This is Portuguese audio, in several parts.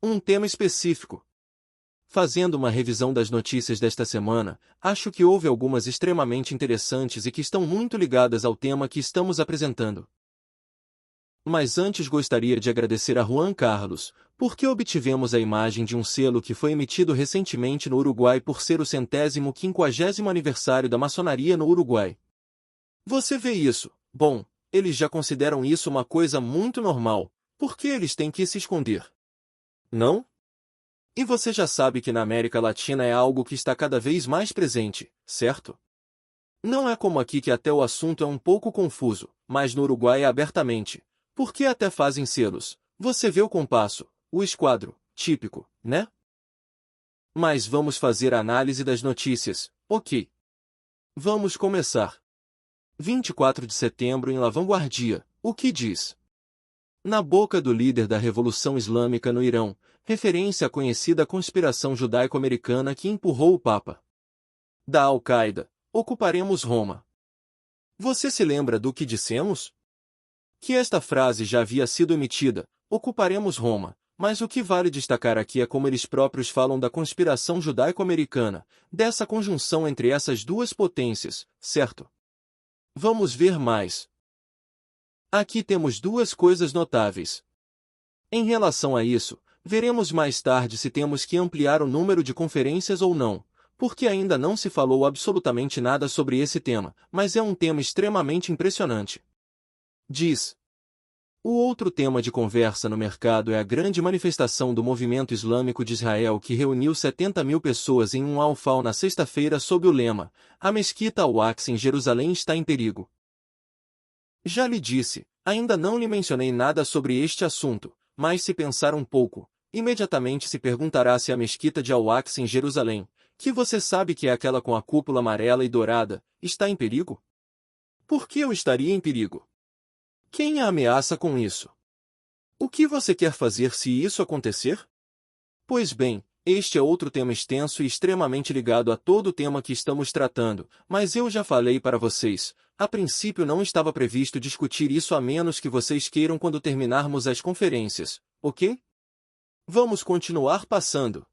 Um tema específico. Fazendo uma revisão das notícias desta semana, acho que houve algumas extremamente interessantes e que estão muito ligadas ao tema que estamos apresentando. Mas antes gostaria de agradecer a Juan Carlos, porque obtivemos a imagem de um selo que foi emitido recentemente no Uruguai por ser o 150º aniversário da maçonaria no Uruguai. Você vê isso? Bom, eles já consideram isso uma coisa muito normal, porque eles têm que se esconder. Não? E você já sabe que na América Latina é algo que está cada vez mais presente, certo? Não é como aqui que até o assunto é um pouco confuso, mas no Uruguai é abertamente. Porque até fazem selos. Você vê o compasso, o esquadro, típico, né? Mas vamos fazer a análise das notícias, ok? Vamos começar. 24 de setembro em La Vanguardia, o que diz? Na boca do líder da Revolução Islâmica no Irão, referência à conhecida conspiração judaico-americana que empurrou o Papa. Da Al-Qaeda, ocuparemos Roma. Você se lembra do que dissemos? Que esta frase já havia sido emitida, ocuparemos Roma, mas o que vale destacar aqui é como eles próprios falam da conspiração judaico-americana, dessa conjunção entre essas duas potências, certo? Vamos ver mais. Aqui temos duas coisas notáveis. Em relação a isso, veremos mais tarde se temos que ampliar o número de conferências ou não, porque ainda não se falou absolutamente nada sobre esse tema, mas é um tema extremamente impressionante. Diz. O outro tema de conversa no mercado é a grande manifestação do movimento islâmico de Israel que reuniu 70.000 pessoas em um Al-Fal na sexta-feira sob o lema: a mesquita Al-Aqsa em Jerusalém está em perigo. Já lhe disse, ainda não lhe mencionei nada sobre este assunto, mas se pensar um pouco, imediatamente se perguntará se a mesquita de Al-Aqsa em Jerusalém, que você sabe que é aquela com a cúpula amarela e dourada, está em perigo? Por que eu estaria em perigo? Quem a ameaça com isso? O que você quer fazer se isso acontecer? Pois bem, este é outro tema extenso e extremamente ligado a todo o tema que estamos tratando, mas eu já falei para vocês, a princípio não estava previsto discutir isso a menos que vocês queiram quando terminarmos as conferências, ok? Vamos continuar passando.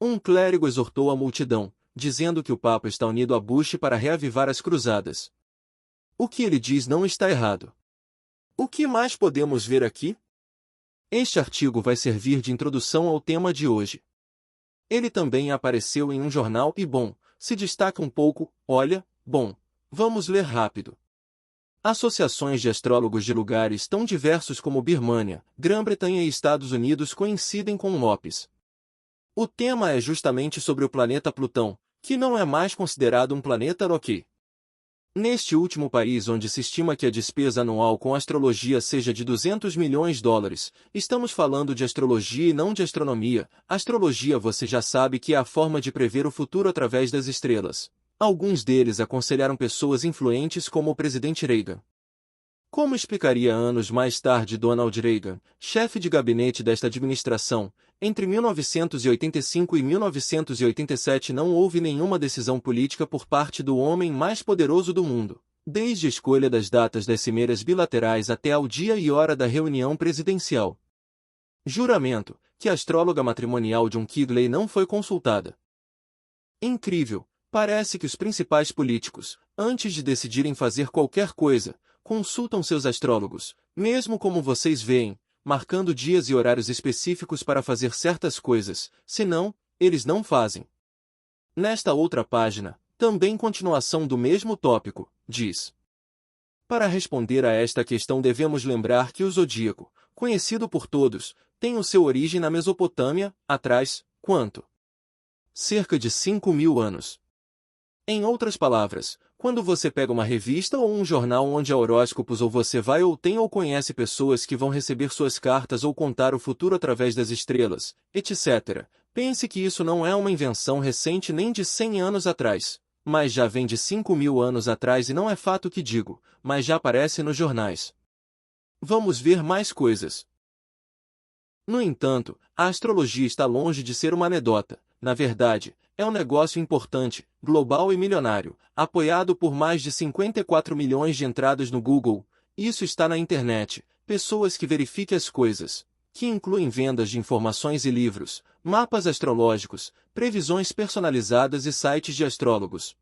Um clérigo exortou a multidão, dizendo que o Papa está unido a Bush para reavivar as cruzadas. O que ele diz não está errado. O que mais podemos ver aqui? Este artigo vai servir de introdução ao tema de hoje. Ele também apareceu em um jornal e, bom, se destaca um pouco, olha, bom, vamos ler rápido. Associações de astrólogos de lugares tão diversos como Birmânia, Grã-Bretanha e Estados Unidos coincidem com Lopes. O tema é justamente sobre o planeta Plutão, que não é mais considerado um planeta ok. Neste último país onde se estima que a despesa anual com astrologia seja de 200 milhões de dólares, estamos falando de astrologia e não de astronomia. Astrologia você já sabe que é a forma de prever o futuro através das estrelas. Alguns deles aconselharam pessoas influentes como o presidente Reagan. Como explicaria anos mais tarde Donald Reagan, chefe de gabinete desta administração, entre 1985 e 1987 não houve nenhuma decisão política por parte do homem mais poderoso do mundo, desde a escolha das datas das cimeiras bilaterais até ao dia e hora da reunião presidencial. Juramento, que a astróloga matrimonial John Kigley não foi consultada. Incrível, parece que os principais políticos, antes de decidirem fazer qualquer coisa, consultam seus astrólogos, mesmo como vocês veem, marcando dias e horários específicos para fazer certas coisas, senão, eles não fazem. Nesta outra página, também continuação do mesmo tópico, diz. Para responder a esta questão devemos lembrar que o zodíaco, conhecido por todos, tem o seu origem na Mesopotâmia, atrás, quanto? Cerca de 5.000 anos. Em outras palavras, quando você pega uma revista ou um jornal onde há horóscopos ou você vai ou tem ou conhece pessoas que vão receber suas cartas ou contar o futuro através das estrelas, etc., pense que isso não é uma invenção recente nem de 100 anos atrás, mas já vem de 5.000 anos atrás e não é fato que digo, mas já aparece nos jornais. Vamos ver mais coisas. No entanto, a astrologia está longe de ser uma anedota. Na verdade, é um negócio importante, global e milionário, apoiado por mais de 54 milhões de entradas no Google. Isso está na internet, pessoas que verifiquem as coisas. que incluem vendas de informações e livros, mapas astrológicos, previsões personalizadas e sites de astrólogos.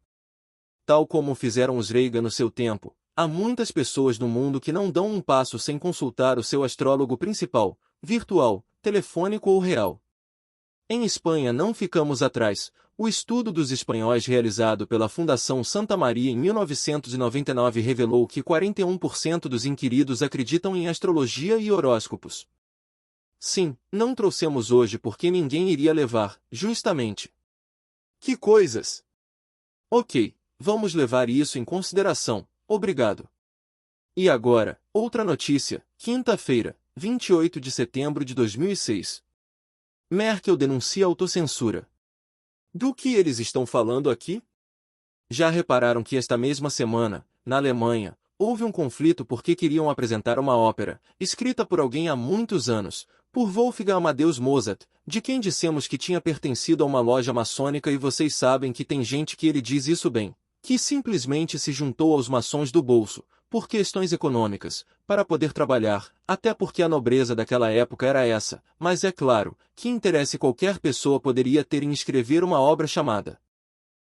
Tal como fizeram os Reagan no seu tempo, há muitas pessoas no mundo que não dão um passo sem consultar o seu astrólogo principal, virtual, telefônico ou real. Em Espanha não ficamos atrás. O estudo dos espanhóis realizado pela Fundação Santa Maria em 1999 revelou que 41% dos inquiridos acreditam em astrologia e horóscopos. Sim, não trouxemos hoje porque ninguém iria levar, justamente. Que coisas! Ok, vamos levar isso em consideração, obrigado. E agora, outra notícia, quinta-feira, 28 de setembro de 2006. Merkel denuncia autocensura. Do que eles estão falando aqui? Já repararam que esta mesma semana, na Alemanha, houve um conflito porque queriam apresentar uma ópera, escrita por alguém há muitos anos, por Wolfgang Amadeus Mozart, de quem dissemos que tinha pertencido a uma loja maçônica e vocês sabem que tem gente que ele diz isso bem, que simplesmente se juntou aos maçons do bolso, por questões econômicas, para poder trabalhar, até porque a nobreza daquela época era essa, mas é claro, que interesse qualquer pessoa poderia ter em escrever uma obra chamada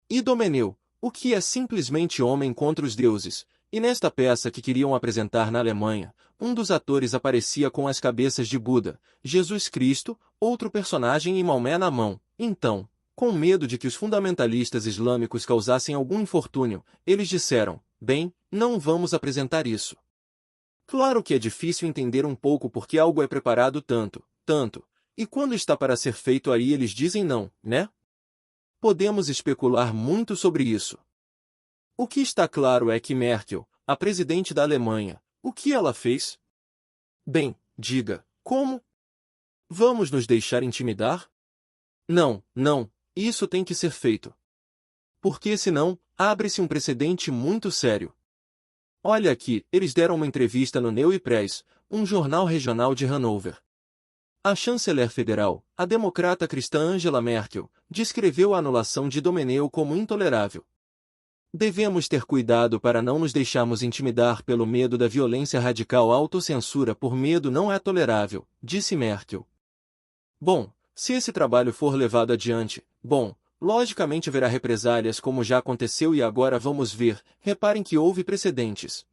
Idomeneu, o que é simplesmente homem contra os deuses, e nesta peça que queriam apresentar na Alemanha, um dos atores aparecia com as cabeças de Buda, Jesus Cristo, outro personagem e Maomé na mão. Então, com medo de que os fundamentalistas islâmicos causassem algum infortúnio, eles disseram, bem, não vamos apresentar isso. Claro que é difícil entender um pouco porque algo é preparado tanto, e quando está para ser feito aí eles dizem não, né? Podemos especular muito sobre isso. O que está claro é que Merkel, a presidente da Alemanha, o que ela fez? Bem, diga, como? Vamos nos deixar intimidar? Não, isso tem que ser feito. Porque senão, abre-se um precedente muito sério. Olha aqui, eles deram uma entrevista no Neue Presse, um jornal regional de Hanover. A chanceler federal, a democrata cristã Angela Merkel, descreveu a anulação de Idomeneu como intolerável. Devemos ter cuidado para não nos deixarmos intimidar pelo medo da violência radical. A autocensura por medo não é tolerável, disse Merkel. Bom, se esse trabalho for levado adiante, logicamente haverá represálias como já aconteceu e agora vamos ver, reparem que houve precedentes.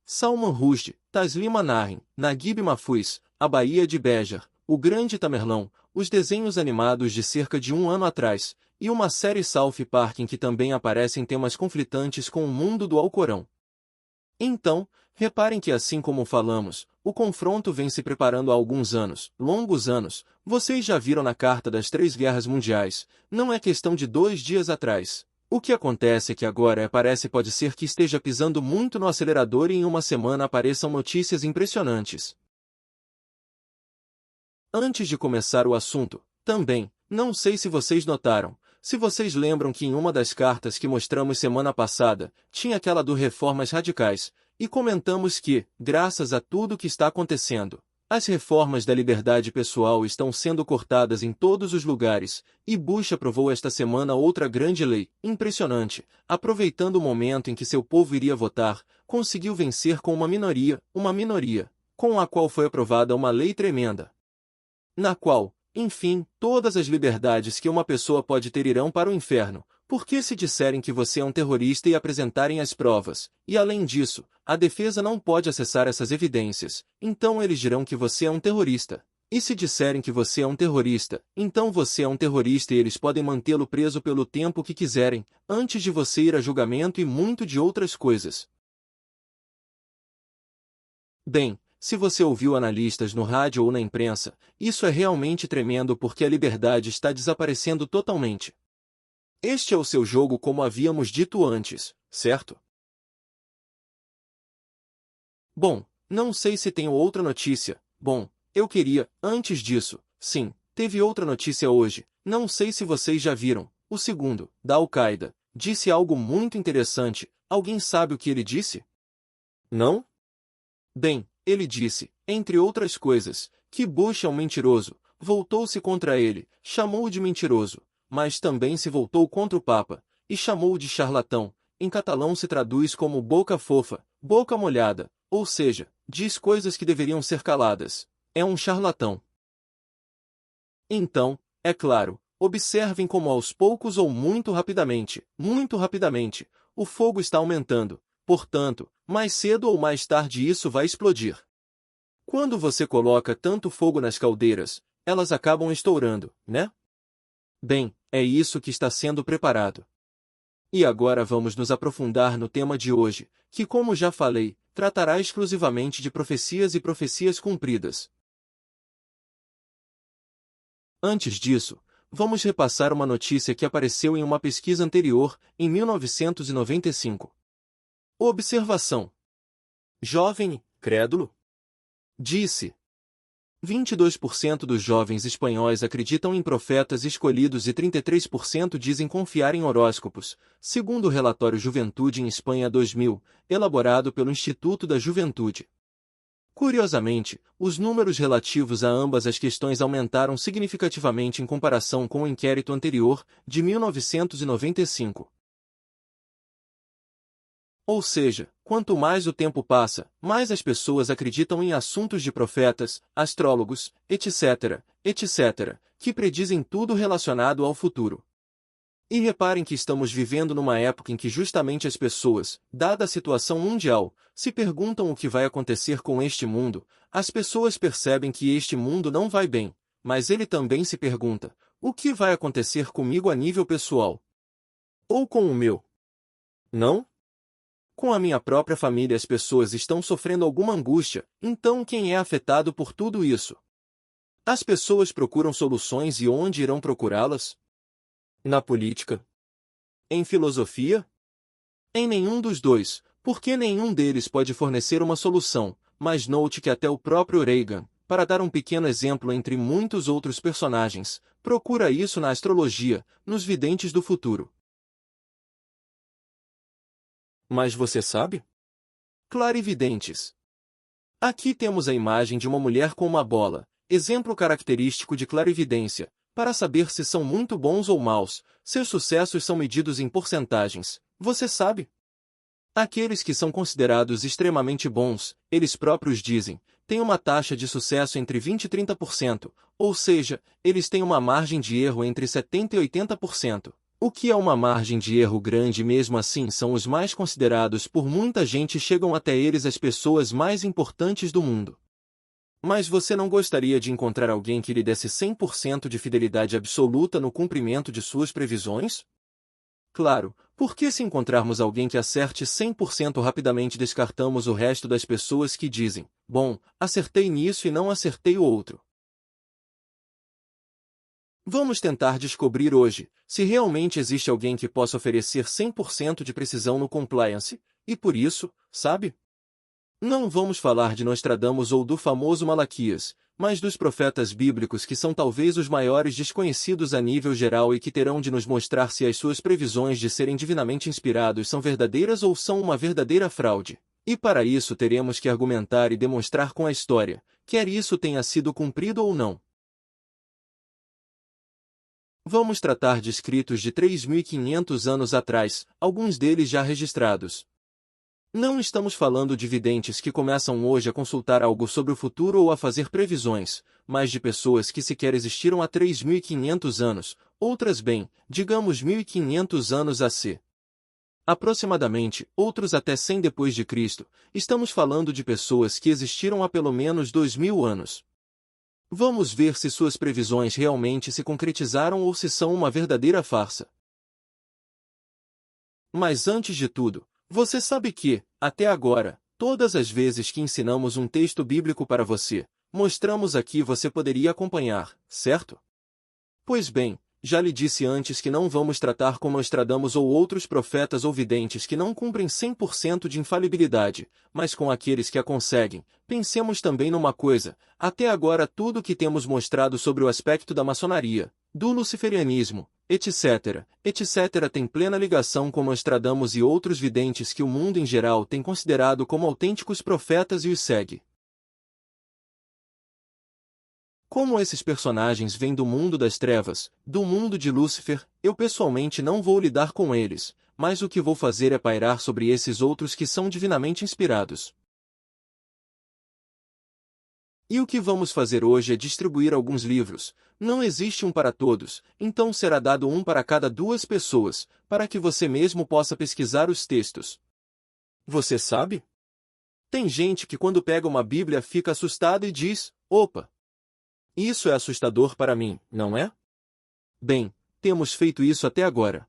Salman Rushdie, Taslima Nasrin, Naguib Mahfouz, a Baía de Béjar, o Grande Tamerlão, os desenhos animados de cerca de um ano atrás, e uma série South Park em que também aparecem temas conflitantes com o mundo do Alcorão. Então, reparem que assim como falamos, o confronto vem se preparando há alguns anos, longos anos, vocês já viram na Carta das Três Guerras Mundiais, não é questão de 2 dias atrás. O que acontece é que agora pode ser que esteja pisando muito no acelerador e em uma semana apareçam notícias impressionantes. Antes de começar o assunto, também, não sei se vocês notaram, se vocês lembram que em uma das cartas que mostramos semana passada, tinha aquela do Reformas Radicais, e comentamos que, graças a tudo que está acontecendo, as reformas da liberdade pessoal estão sendo cortadas em todos os lugares, e Bush aprovou esta semana outra grande lei, impressionante, aproveitando o momento em que seu povo iria votar, conseguiu vencer com uma minoria, com a qual foi aprovada uma lei tremenda, na qual, enfim, todas as liberdades que uma pessoa pode ter irão para o inferno, porque se disserem que você é um terrorista e apresentarem as provas, e além disso, a defesa não pode acessar essas evidências, então eles dirão que você é um terrorista. E se disserem que você é um terrorista, então você é um terrorista e eles podem mantê-lo preso pelo tempo que quiserem, antes de você ir a julgamento e muito de outras coisas. Bem, se você ouviu analistas no rádio ou na imprensa, isso é realmente tremendo porque a liberdade está desaparecendo totalmente. Este é o seu jogo como havíamos dito antes, certo? Bom, não sei se tenho outra notícia. Eu queria, antes disso, sim, teve outra notícia hoje, não sei se vocês já viram, o segundo, da Al-Qaeda, disse algo muito interessante, alguém sabe o que ele disse? Não? Bem, ele disse, entre outras coisas, que Bush é um mentiroso, voltou-se contra ele, chamou-o de mentiroso, mas também se voltou contra o Papa, e chamou-o de charlatão. Em catalão se traduz como boca fofa, boca molhada, ou seja, diz coisas que deveriam ser caladas. é um charlatão. Então, é claro, observem como aos poucos ou muito rapidamente, o fogo está aumentando, portanto, mais cedo ou mais tarde isso vai explodir. Quando você coloca tanto fogo nas caldeiras, elas acabam estourando, né? Bem, é isso que está sendo preparado. E agora vamos nos aprofundar no tema de hoje, que, como já falei, tratará exclusivamente de profecias e profecias cumpridas. Antes disso, vamos repassar uma notícia que apareceu em uma pesquisa anterior, em 1995. Observação. Jovem, crédulo? Disse. 22% dos jovens espanhóis acreditam em profetas escolhidos e 33% dizem confiar em horóscopos, segundo o relatório Juventude em Espanha 2000, elaborado pelo Instituto da Juventude. Curiosamente, os números relativos a ambas as questões aumentaram significativamente em comparação com o inquérito anterior, de 1995. Ou seja, quanto mais o tempo passa, mais as pessoas acreditam em assuntos de profetas, astrólogos, etc., que predizem tudo relacionado ao futuro. E reparem que estamos vivendo numa época em que justamente as pessoas, dada a situação mundial, se perguntam o que vai acontecer com este mundo. As pessoas percebem que este mundo não vai bem, mas ele também se pergunta, o que vai acontecer comigo a nível pessoal? Ou com o meu? Não? Com a minha própria família as pessoas estão sofrendo alguma angústia, então quem é afetado por tudo isso? As pessoas procuram soluções e onde irão procurá-las? Na política? Em filosofia? Em nenhum dos dois, porque nenhum deles pode fornecer uma solução, mas note que até o próprio Reagan, para dar um pequeno exemplo entre muitos outros personagens, procura isso na astrologia, nos videntes do futuro. Mas você sabe? Clarividentes. Aqui temos a imagem de uma mulher com uma bola, exemplo característico de clarividência. Para saber se são muito bons ou maus, seus sucessos são medidos em porcentagens, você sabe? Aqueles que são considerados extremamente bons, eles próprios dizem, têm uma taxa de sucesso entre 20 e 30%, ou seja, eles têm uma margem de erro entre 70 e 80%. O que é uma margem de erro grande mesmo assim são os mais considerados por muita gente e chegam até eles as pessoas mais importantes do mundo. Mas você não gostaria de encontrar alguém que lhe desse 100% de fidelidade absoluta no cumprimento de suas previsões? Claro, porque se encontrarmos alguém que acerte 100% rapidamente descartamos o resto das pessoas que dizem, bom, acertei nisso e não acertei o outro. Vamos tentar descobrir hoje se realmente existe alguém que possa oferecer 100% de precisão no compliance, e por isso, sabe? Não vamos falar de Nostradamus ou do famoso Malaquias, mas dos profetas bíblicos que são talvez os maiores desconhecidos a nível geral e que terão de nos mostrar se as suas previsões de serem divinamente inspirados são verdadeiras ou são uma verdadeira fraude. E para isso teremos que argumentar e demonstrar com a história, quer isso tenha sido cumprido ou não. Vamos tratar de escritos de 3.500 anos atrás, alguns deles já registrados. Não estamos falando de videntes que começam hoje a consultar algo sobre o futuro ou a fazer previsões, mas de pessoas que sequer existiram há 3.500 anos, outras bem, digamos 1.500 anos AC. Aproximadamente, outros até 100 depois de Cristo, estamos falando de pessoas que existiram há pelo menos 2.000 anos. Vamos ver se suas previsões realmente se concretizaram ou se são uma verdadeira farsa. Mas antes de tudo, você sabe que, até agora, todas as vezes que ensinamos um texto bíblico para você, mostramos aqui você poderia acompanhar, certo? Pois bem, já lhe disse antes que não vamos tratar com Nostradamus ou outros profetas ou videntes que não cumprem 100% de infalibilidade, mas com aqueles que a conseguem. Pensemos também numa coisa, até agora tudo o que temos mostrado sobre o aspecto da maçonaria, do luciferianismo, etc., tem plena ligação com Nostradamus e outros videntes que o mundo em geral tem considerado como autênticos profetas e os segue. Como esses personagens vêm do mundo das trevas, do mundo de Lúcifer, eu pessoalmente não vou lidar com eles, mas o que vou fazer é pairar sobre esses outros que são divinamente inspirados. E o que vamos fazer hoje é distribuir alguns livros. Não existe um para todos, então será dado um para cada 2 pessoas, para que você mesmo possa pesquisar os textos. Você sabe? Tem gente que quando pega uma Bíblia fica assustada e diz: opa! Isso é assustador para mim, não é? Bem, temos feito isso até agora.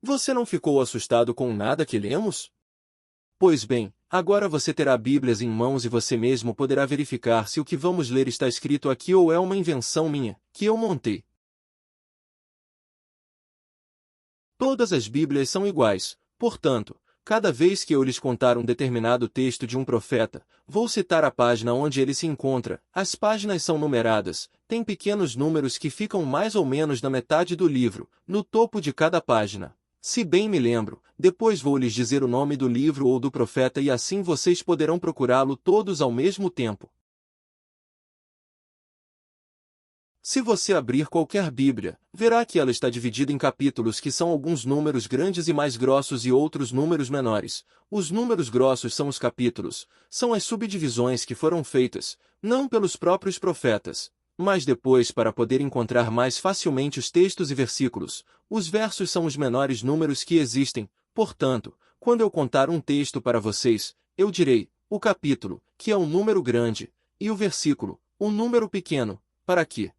Você não ficou assustado com nada que lemos? Pois bem, agora você terá Bíblias em mãos e você mesmo poderá verificar se o que vamos ler está escrito aqui ou é uma invenção minha, que eu montei. Todas as Bíblias são iguais, portanto, cada vez que eu lhes contar um determinado texto de um profeta, vou citar a página onde ele se encontra. As páginas são numeradas, tem pequenos números que ficam mais ou menos na metade do livro, no topo de cada página. Se bem me lembro, depois vou lhes dizer o nome do livro ou do profeta e assim vocês poderão procurá-lo todos ao mesmo tempo. Se você abrir qualquer Bíblia, verá que ela está dividida em capítulos que são alguns números grandes e mais grossos e outros números menores. Os números grossos são os capítulos, são as subdivisões que foram feitas, não pelos próprios profetas, mas depois para poder encontrar mais facilmente os textos e versículos. Os versos são os menores números que existem, portanto, quando eu contar um texto para vocês, eu direi, o capítulo, que é um número grande, e o versículo, um número pequeno, para que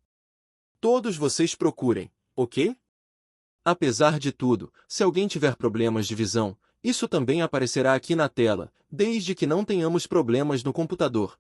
todos vocês procurem, ok? Apesar de tudo, se alguém tiver problemas de visão, isso também aparecerá aqui na tela, desde que não tenhamos problemas no computador.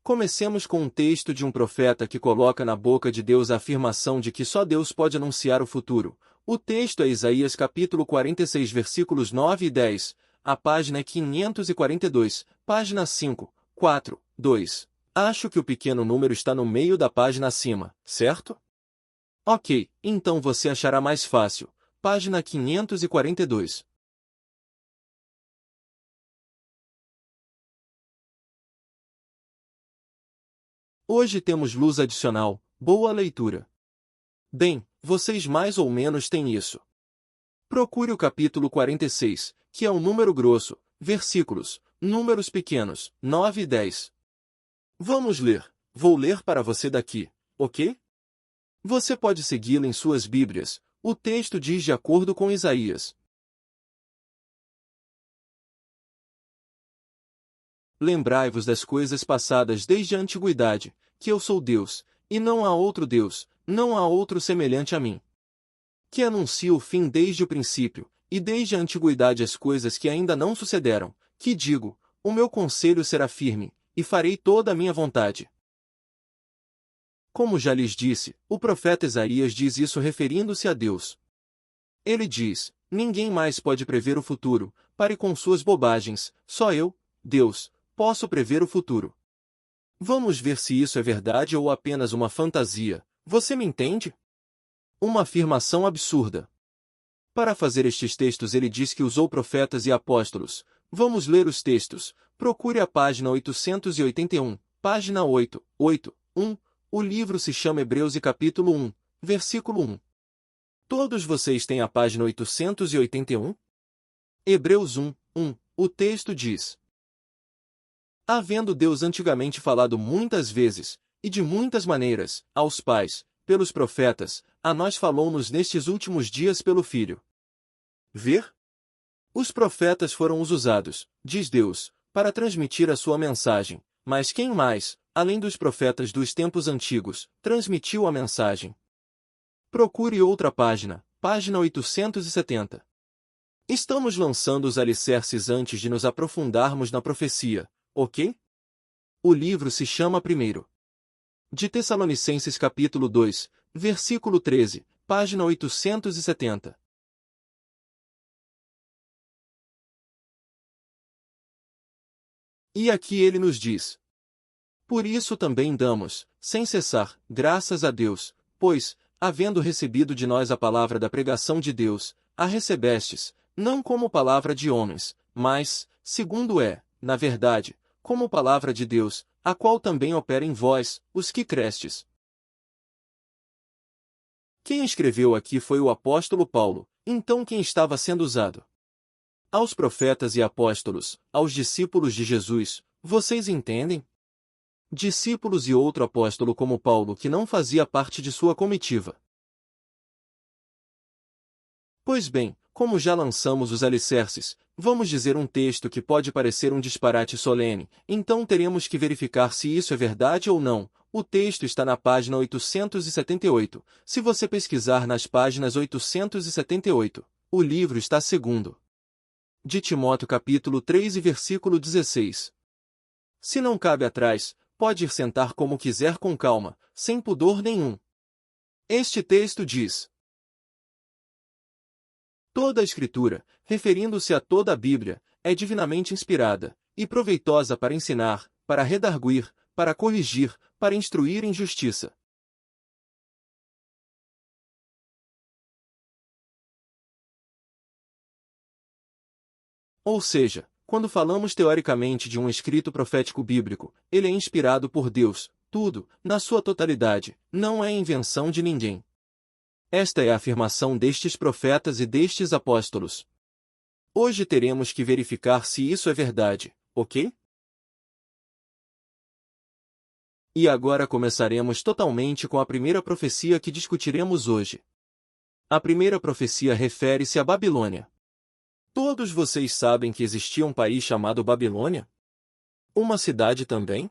Comecemos com um texto de um profeta que coloca na boca de Deus a afirmação de que só Deus pode anunciar o futuro. O texto é Isaías capítulo 46 versículos 9 e 10, a página é 542, página 5, 4, 2. Acho que o pequeno número está no meio da página acima, certo? Ok, então você achará mais fácil. Página 542. Hoje temos luz adicional, boa leitura. Bem, vocês mais ou menos têm isso. Procure o capítulo 46, que é um número grosso, versículos, números pequenos, 9 e 10. Vamos ler. Vou ler para você daqui, ok? Você pode segui-lo em suas Bíblias. O texto diz de acordo com Isaías. Lembrai-vos das coisas passadas desde a antiguidade, que eu sou Deus, e não há outro Deus, não há outro semelhante a mim. Que anuncio o fim desde o princípio, e desde a antiguidade as coisas que ainda não sucederam, que digo, o meu conselho será firme, e farei toda a minha vontade. Como já lhes disse, o profeta Isaías diz isso referindo-se a Deus. Ele diz, ninguém mais pode prever o futuro, pare com suas bobagens, só eu, Deus, posso prever o futuro. Vamos ver se isso é verdade ou apenas uma fantasia, você me entende? Uma afirmação absurda. Para fazer estes textos ele diz que usou profetas e apóstolos. Vamos ler os textos. Procure a página 881, página 881. O livro se chama Hebreus e capítulo 1, versículo 1. Todos vocês têm a página 881? Hebreus 1, 1. O texto diz: havendo Deus antigamente falado muitas vezes, e de muitas maneiras, aos pais, pelos profetas, a nós falou-nos nestes últimos dias pelo Filho. Ver? Os profetas foram os usados, diz Deus, para transmitir a sua mensagem, mas quem mais, além dos profetas dos tempos antigos, transmitiu a mensagem? Procure outra página, página 870. Estamos lançando os alicerces antes de nos aprofundarmos na profecia, ok? O livro se chama 1 de Tessalonicenses capítulo 2, versículo 13, página 870. E aqui ele nos diz: por isso também damos, sem cessar, graças a Deus, pois, havendo recebido de nós a palavra da pregação de Deus, a recebestes, não como palavra de homens, mas, segundo na verdade, como palavra de Deus, a qual também opera em vós, os que crestes. Quem escreveu aqui foi o apóstolo Paulo, então quem estava sendo usado? Aos profetas e apóstolos, aos discípulos de Jesus, vocês entendem? Discípulos e outro apóstolo como Paulo que não fazia parte de sua comitiva. Pois bem, como já lançamos os alicerces, vamos dizer um texto que pode parecer um disparate solene, então teremos que verificar se isso é verdade ou não. O texto está na página 878. Se você pesquisar nas páginas 878, o livro está segundo de Timóteo capítulo 3 e versículo 16. Se não cabe atrás, pode ir sentar como quiser com calma, sem pudor nenhum. Este texto diz: toda a Escritura, referindo-se a toda a Bíblia, é divinamente inspirada, e proveitosa para ensinar, para redarguir, para corrigir, para instruir em justiça. Ou seja, quando falamos teoricamente de um escrito profético bíblico, ele é inspirado por Deus, tudo, na sua totalidade, não é invenção de ninguém. Esta é a afirmação destes profetas e destes apóstolos. Hoje teremos que verificar se isso é verdade, ok? E agora começaremos totalmente com a primeira profecia que discutiremos hoje. A primeira profecia refere-se à Babilônia. Todos vocês sabem que existia um país chamado Babilônia? Uma cidade também?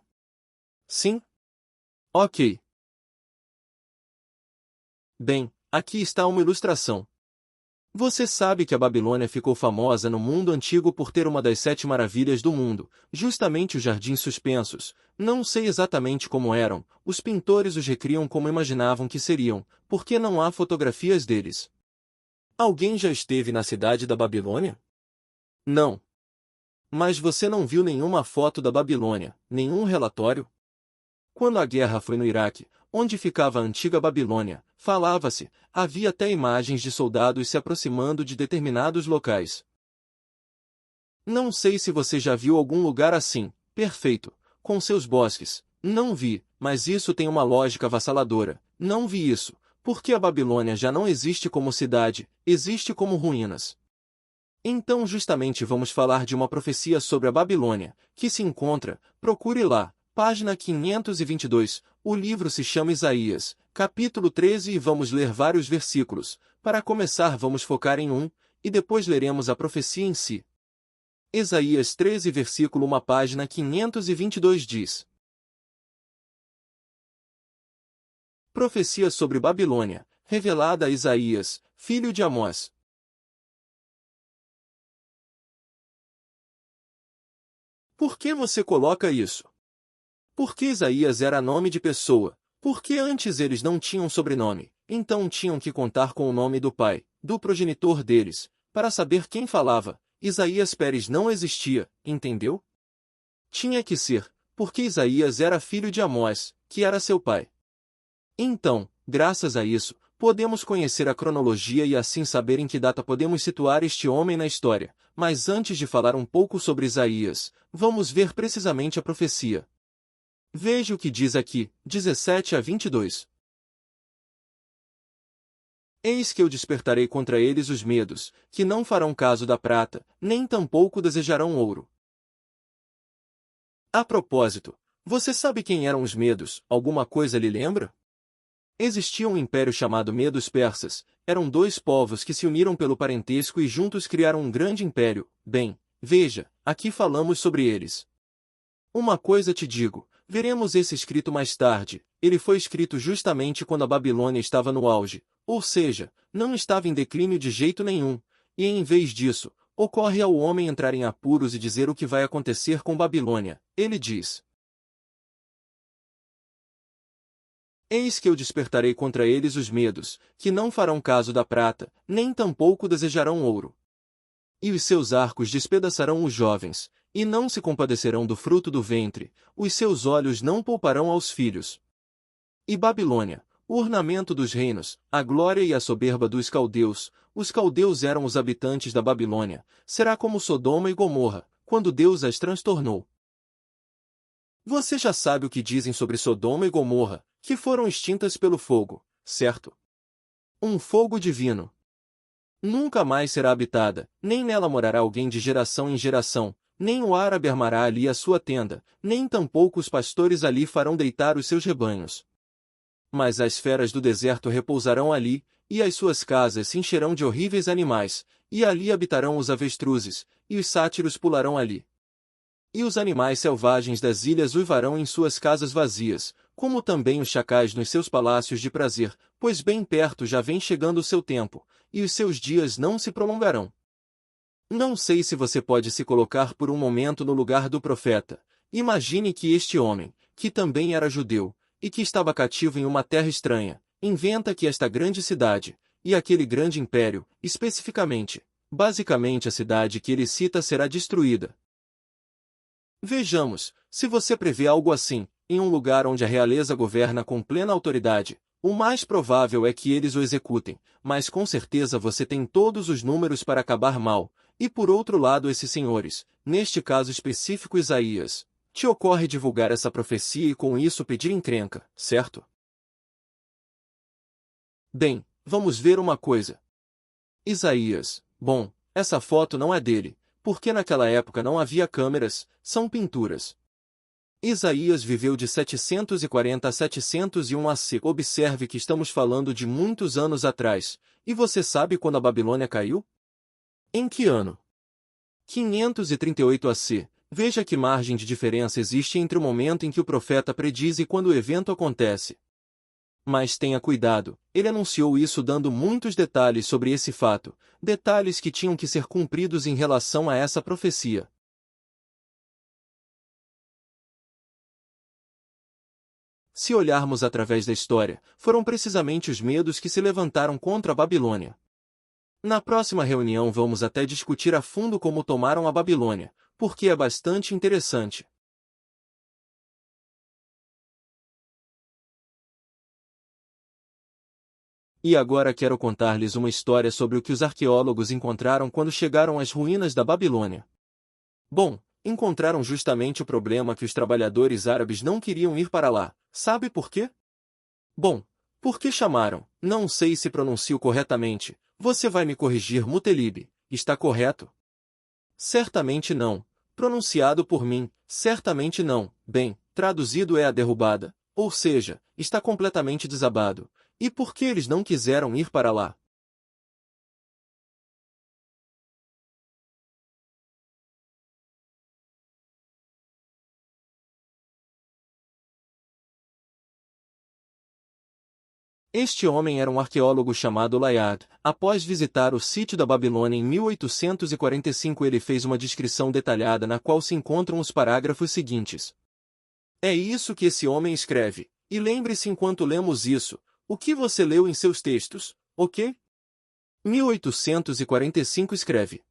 Sim? Ok. Bem, aqui está uma ilustração. Você sabe que a Babilônia ficou famosa no mundo antigo por ter uma das 7 maravilhas do mundo, justamente os jardins suspensos. Não sei exatamente como eram, os pintores os recriam como imaginavam que seriam, porque não há fotografias deles. Alguém já esteve na cidade da Babilônia? Não. Mas você não viu nenhuma foto da Babilônia, nenhum relatório? Quando a guerra foi no Iraque, onde ficava a antiga Babilônia, falava-se, havia até imagens de soldados se aproximando de determinados locais. Não sei se você já viu algum lugar assim, perfeito, com seus bosques. Não vi, mas isso tem uma lógica avassaladora. Não vi isso, porque a Babilônia já não existe como cidade, existe como ruínas. Então justamente vamos falar de uma profecia sobre a Babilônia, que se encontra, procure lá, página 522, o livro se chama Isaías, capítulo 13 e vamos ler vários versículos. Para começar vamos focar em um, e depois leremos a profecia em si. Isaías 13 versículo 1 página 522 diz: profecia sobre Babilônia, revelada a Isaías, filho de Amós. Por que você coloca isso? Porque Isaías era nome de pessoa, porque antes eles não tinham sobrenome, então tinham que contar com o nome do pai, do progenitor deles, para saber quem falava. Isaías Pérez não existia, entendeu? Tinha que ser, porque Isaías era filho de Amós, que era seu pai. Então, graças a isso, podemos conhecer a cronologia e assim saber em que data podemos situar este homem na história. Mas antes de falar um pouco sobre Isaías, vamos ver precisamente a profecia. Veja o que diz aqui, 17 a 22. Eis que eu despertarei contra eles os medos, que não farão caso da prata, nem tampouco desejarão ouro. A propósito, você sabe quem eram os medos? Alguma coisa lhe lembra? Existia um império chamado Medos Persas, eram 2 povos que se uniram pelo parentesco e juntos criaram um grande império. Bem, veja, aqui falamos sobre eles. Uma coisa te digo, veremos esse escrito mais tarde, ele foi escrito justamente quando a Babilônia estava no auge, ou seja, não estava em declínio de jeito nenhum, e em vez disso, ocorre ao homem entrar em apuros e dizer o que vai acontecer com Babilônia. Ele diz: eis que eu despertarei contra eles os medos, que não farão caso da prata, nem tampouco desejarão ouro. E os seus arcos despedaçarão os jovens, E não se compadecerão do fruto do ventre, os seus olhos não pouparão aos filhos. E Babilônia, o ornamento dos reinos, a glória e a soberba dos caldeus, os caldeus eram os habitantes da Babilônia, será como Sodoma e Gomorra, quando Deus as transtornou. Você já sabe o que dizem sobre Sodoma e Gomorra, que foram extintas pelo fogo, certo? Um fogo divino. Nunca mais será habitada, nem nela morará alguém de geração em geração, nem o árabe armará ali a sua tenda, nem tampouco os pastores ali farão deitar os seus rebanhos. Mas as feras do deserto repousarão ali, e as suas casas se encherão de horríveis animais, e ali habitarão os avestruzes, e os sátiros pularão ali. E os animais selvagens das ilhas uivarão em suas casas vazias, como também os chacais nos seus palácios de prazer, pois bem perto já vem chegando o seu tempo, e os seus dias não se prolongarão. Não sei se você pode se colocar por um momento no lugar do profeta. Imagine que este homem, que também era judeu, e que estava cativo em uma terra estranha, inventa que esta grande cidade, e aquele grande império, basicamente a cidade que ele cita será destruída. Vejamos, se você prevê algo assim, em um lugar onde a realeza governa com plena autoridade, o mais provável é que eles o executem, mas com certeza você tem todos os números para acabar mal, e por outro lado esses senhores, neste caso específico Isaías, te ocorre divulgar essa profecia e com isso pedir encrenca, certo? Bem, vamos ver uma coisa. Isaías, bom, essa foto não é dele, porque naquela época não havia câmeras, são pinturas. Isaías viveu de 740 a 701 AC. Observe que estamos falando de muitos anos atrás. E você sabe quando a Babilônia caiu? Em que ano? 538 AC. Veja que margem de diferença existe entre o momento em que o profeta prediz e quando o evento acontece. Mas tenha cuidado, ele anunciou isso dando muitos detalhes sobre esse fato, detalhes que tinham que ser cumpridos em relação a essa profecia. Se olharmos através da história, foram precisamente os medos que se levantaram contra a Babilônia. Na próxima reunião vamos até discutir a fundo como tomaram a Babilônia, porque é bastante interessante. E agora quero contar-lhes uma história sobre o que os arqueólogos encontraram quando chegaram às ruínas da Babilônia. Bom, encontraram justamente o problema que os trabalhadores árabes não queriam ir para lá. Sabe por quê? Bom, porque chamaram, não sei se pronuncio corretamente, você vai me corrigir Mutelib, está correto? Certamente não. Pronunciado por mim, certamente não. Bem, traduzido é a derrubada, ou seja, está completamente desabado. E por que eles não quiseram ir para lá? Este homem era um arqueólogo chamado Layard. Após visitar o sítio da Babilônia em 1845, ele fez uma descrição detalhada na qual se encontram os parágrafos seguintes. É isso que esse homem escreve. E lembre-se enquanto lemos isso, o que você leu em seus textos, ok? 1845 escreve.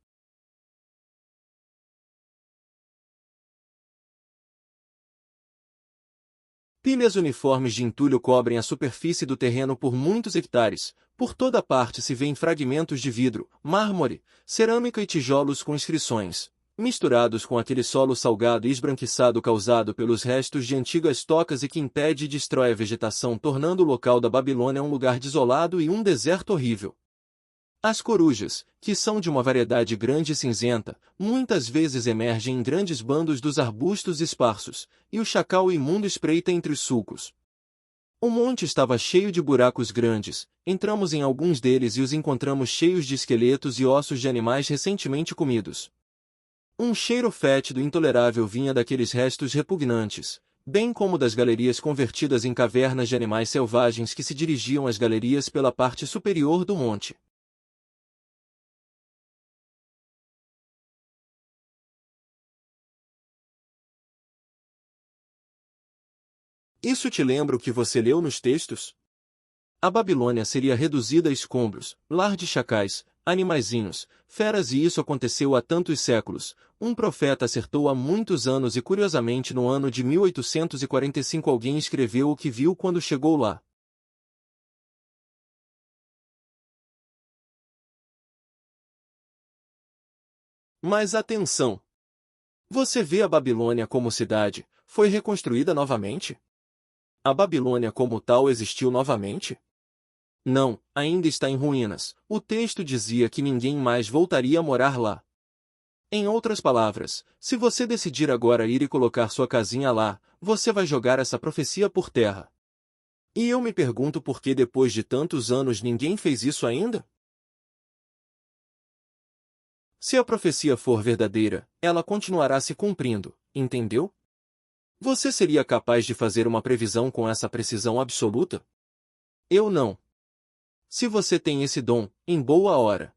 Pilhas uniformes de entulho cobrem a superfície do terreno por muitos hectares. Por toda parte se vêem fragmentos de vidro, mármore, cerâmica e tijolos com inscrições, misturados com aquele solo salgado e esbranquiçado causado pelos restos de antigas tocas e que impede e destrói a vegetação, tornando o local da Babilônia um lugar desolado e um deserto horrível. As corujas, que são de uma variedade grande e cinzenta, muitas vezes emergem em grandes bandos dos arbustos esparsos, e o chacal imundo espreita entre os sulcos. O monte estava cheio de buracos grandes, entramos em alguns deles e os encontramos cheios de esqueletos e ossos de animais recentemente comidos. Um cheiro fétido e intolerável vinha daqueles restos repugnantes, bem como das galerias convertidas em cavernas de animais selvagens que se dirigiam às galerias pela parte superior do monte. Isso te lembra o que você leu nos textos? A Babilônia seria reduzida a escombros, lar de chacais, animaizinhos, feras e isso aconteceu há tantos séculos. Um profeta acertou há muitos anos e curiosamente no ano de 1845 alguém escreveu o que viu quando chegou lá. Mas atenção! Você vê a Babilônia como cidade, foi reconstruída novamente? A Babilônia como tal existiu novamente? Não, ainda está em ruínas. O texto dizia que ninguém mais voltaria a morar lá. Em outras palavras, se você decidir agora ir e colocar sua casinha lá, você vai jogar essa profecia por terra. E eu me pergunto por que depois de tantos anos ninguém fez isso ainda? Se a profecia for verdadeira, ela continuará se cumprindo, entendeu? Você seria capaz de fazer uma previsão com essa precisão absoluta? Eu não. Se você tem esse dom, em boa hora.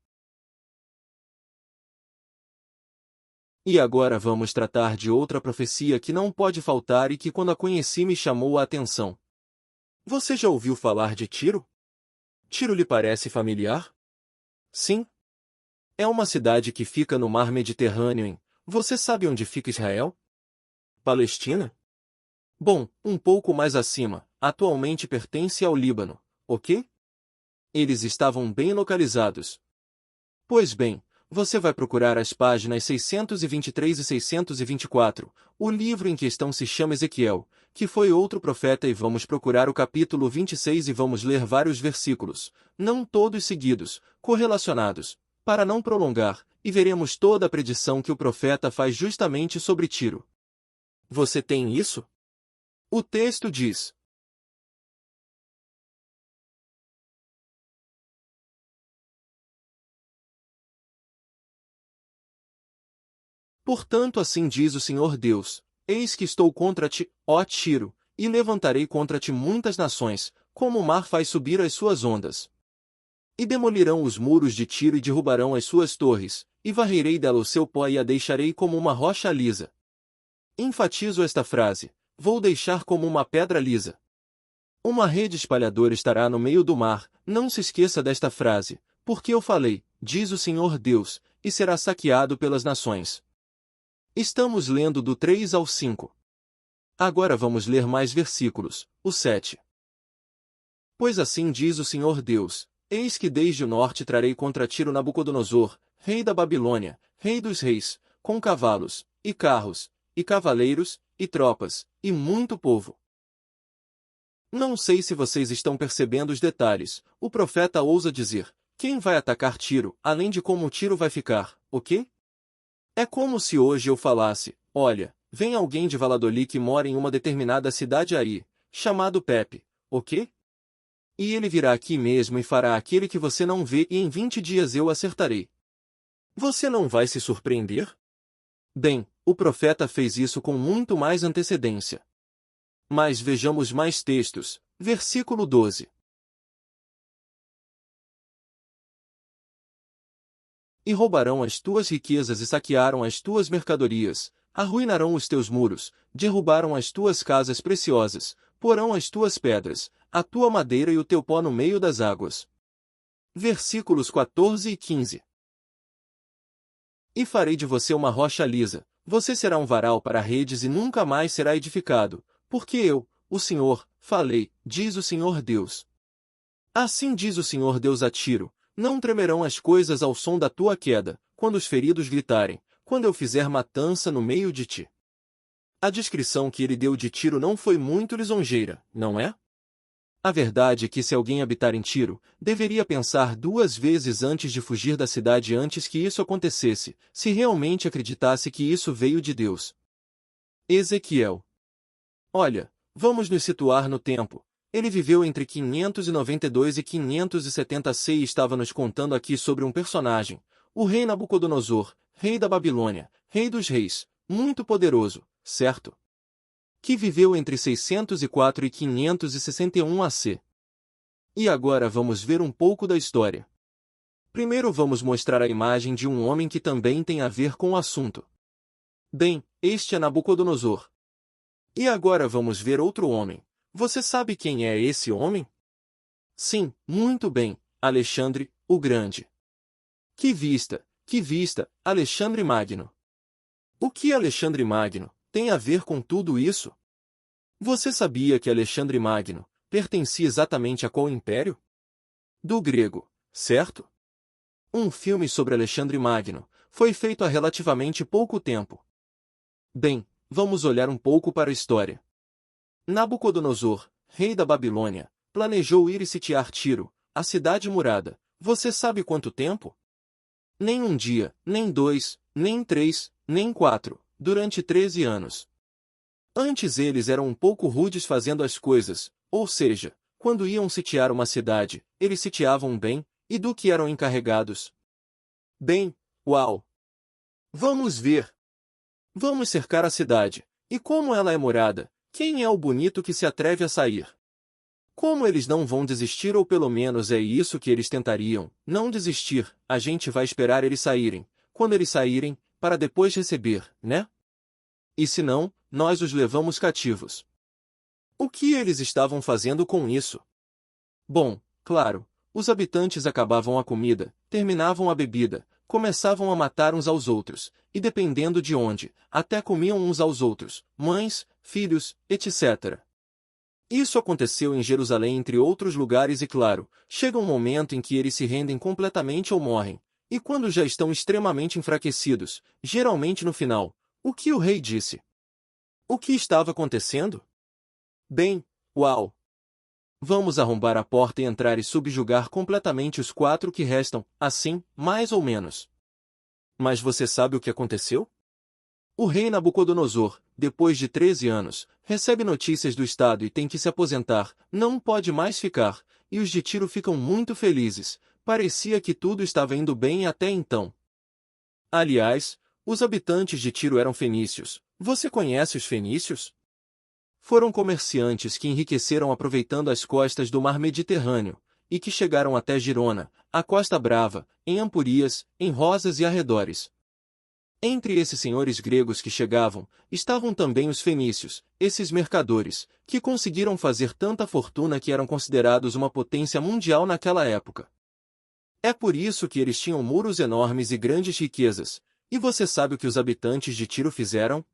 E agora vamos tratar de outra profecia que não pode faltar e que quando a conheci me chamou a atenção. Você já ouviu falar de Tiro? Tiro lhe parece familiar? Sim. É uma cidade que fica no mar Mediterrâneo você sabe onde fica Israel? Palestina? Bom, um pouco mais acima, atualmente pertence ao Líbano, ok? Eles estavam bem localizados. Pois bem, você vai procurar as páginas 623 e 624, o livro em questão se chama Ezequiel, que foi outro profeta e vamos procurar o capítulo 26 e vamos ler vários versículos, não todos seguidos, correlacionados, para não prolongar, e veremos toda a predição que o profeta faz justamente sobre Tiro. Você tem isso? O texto diz: Portanto assim diz o Senhor Deus, eis que estou contra ti, ó Tiro, e levantarei contra ti muitas nações, como o mar faz subir as suas ondas. E demolirão os muros de Tiro e derrubarão as suas torres, e varrerei dela o seu pó e a deixarei como uma rocha lisa. Enfatizo esta frase, vou deixar como uma pedra lisa. Uma rede espalhadora estará no meio do mar, não se esqueça desta frase, porque eu falei, diz o Senhor Deus, e será saqueado pelas nações. Estamos lendo do 3 ao 5. Agora vamos ler mais versículos, o 7. Pois assim diz o Senhor Deus, eis que desde o norte trarei contra Tiro Nabucodonosor, rei da Babilônia, rei dos reis, com cavalos, e carros, e cavaleiros, e tropas, e muito povo. Não sei se vocês estão percebendo os detalhes, o profeta ousa dizer, quem vai atacar Tiro, além de como Tiro vai ficar, ok? É como se hoje eu falasse, olha, vem alguém de Valladolid que mora em uma determinada cidade aí, chamado Pepe, ok? E ele virá aqui mesmo e fará aquele que você não vê e em 20 dias eu acertarei. Você não vai se surpreender? Bem, o profeta fez isso com muito mais antecedência. Mas vejamos mais textos, versículo 12. E roubarão as tuas riquezas e saquearam as tuas mercadorias, arruinarão os teus muros, derrubaram as tuas casas preciosas, porão as tuas pedras, a tua madeira e o teu pó no meio das águas. Versículos 14 e 15. E farei de você uma rocha lisa, você será um varal para redes e nunca mais será edificado, porque eu, o Senhor, falei, diz o Senhor Deus. Assim diz o Senhor Deus a Tiro, não tremerão as coisas ao som da tua queda, quando os feridos gritarem, quando eu fizer matança no meio de ti. A descrição que ele deu de Tiro não foi muito lisonjeira, não é? A verdade é que se alguém habitar em Tiro, deveria pensar duas vezes antes de fugir da cidade antes que isso acontecesse, se realmente acreditasse que isso veio de Deus. Ezequiel. Olha, vamos nos situar no tempo. Ele viveu entre 592 e 576 e estava nos contando aqui sobre um personagem, o rei Nabucodonosor, rei da Babilônia, rei dos reis, muito poderoso, certo? Que viveu entre 604 e 561 AC. E agora vamos ver um pouco da história. Primeiro vamos mostrar a imagem de um homem que também tem a ver com o assunto. Bem, este é Nabucodonosor. E agora vamos ver outro homem. Você sabe quem é esse homem? Sim, muito bem, Alexandre, o Grande. Que vista, Alexandre Magno! O que Alexandre Magno tem a ver com tudo isso? Você sabia que Alexandre Magno pertencia exatamente a qual império? Do grego, certo? Um filme sobre Alexandre Magno foi feito há relativamente pouco tempo. Bem, vamos olhar um pouco para a história. Nabucodonosor, rei da Babilônia, planejou ir e sitiar Tiro, a cidade murada. Você sabe quanto tempo? Nem um dia, nem 2, nem 3, nem 4, durante 13 anos. Antes eles eram um pouco rudes fazendo as coisas, ou seja, quando iam sitiar uma cidade, eles sitiavam bem, e do que eram encarregados? Bem, uau! Vamos ver! Vamos cercar a cidade. E como ela é morada, quem é o bonito que se atreve a sair? Como eles não vão desistir, ou pelo menos é isso que eles tentariam, não desistir, a gente vai esperar eles saírem, quando eles saírem, para depois receber, né? E se não, nós os levamos cativos. O que eles estavam fazendo com isso? Bom, claro, os habitantes acabavam a comida, terminavam a bebida, começavam a matar uns aos outros, e dependendo de onde, até comiam uns aos outros, mães, filhos, etc. Isso aconteceu em Jerusalém entre outros lugares e claro, chega um momento em que eles se rendem completamente ou morrem, e quando já estão extremamente enfraquecidos, geralmente no final, o que o rei disse? O que estava acontecendo? Bem, uau! Vamos arrombar a porta e entrar e subjugar completamente os 4 que restam, assim, mais ou menos. Mas você sabe o que aconteceu? O rei Nabucodonosor, depois de 13 anos, recebe notícias do estado e tem que se aposentar, não pode mais ficar, e os de Tiro ficam muito felizes, parecia que tudo estava indo bem até então. Aliás, os habitantes de Tiro eram fenícios. Você conhece os fenícios? Foram comerciantes que enriqueceram aproveitando as costas do mar Mediterrâneo, e que chegaram até Girona, a Costa Brava, em Ampurias, em Rosas e arredores. Entre esses senhores gregos que chegavam, estavam também os fenícios, esses mercadores, que conseguiram fazer tanta fortuna que eram considerados uma potência mundial naquela época. É por isso que eles tinham muros enormes e grandes riquezas. E você sabe o que os habitantes de Tiro fizeram?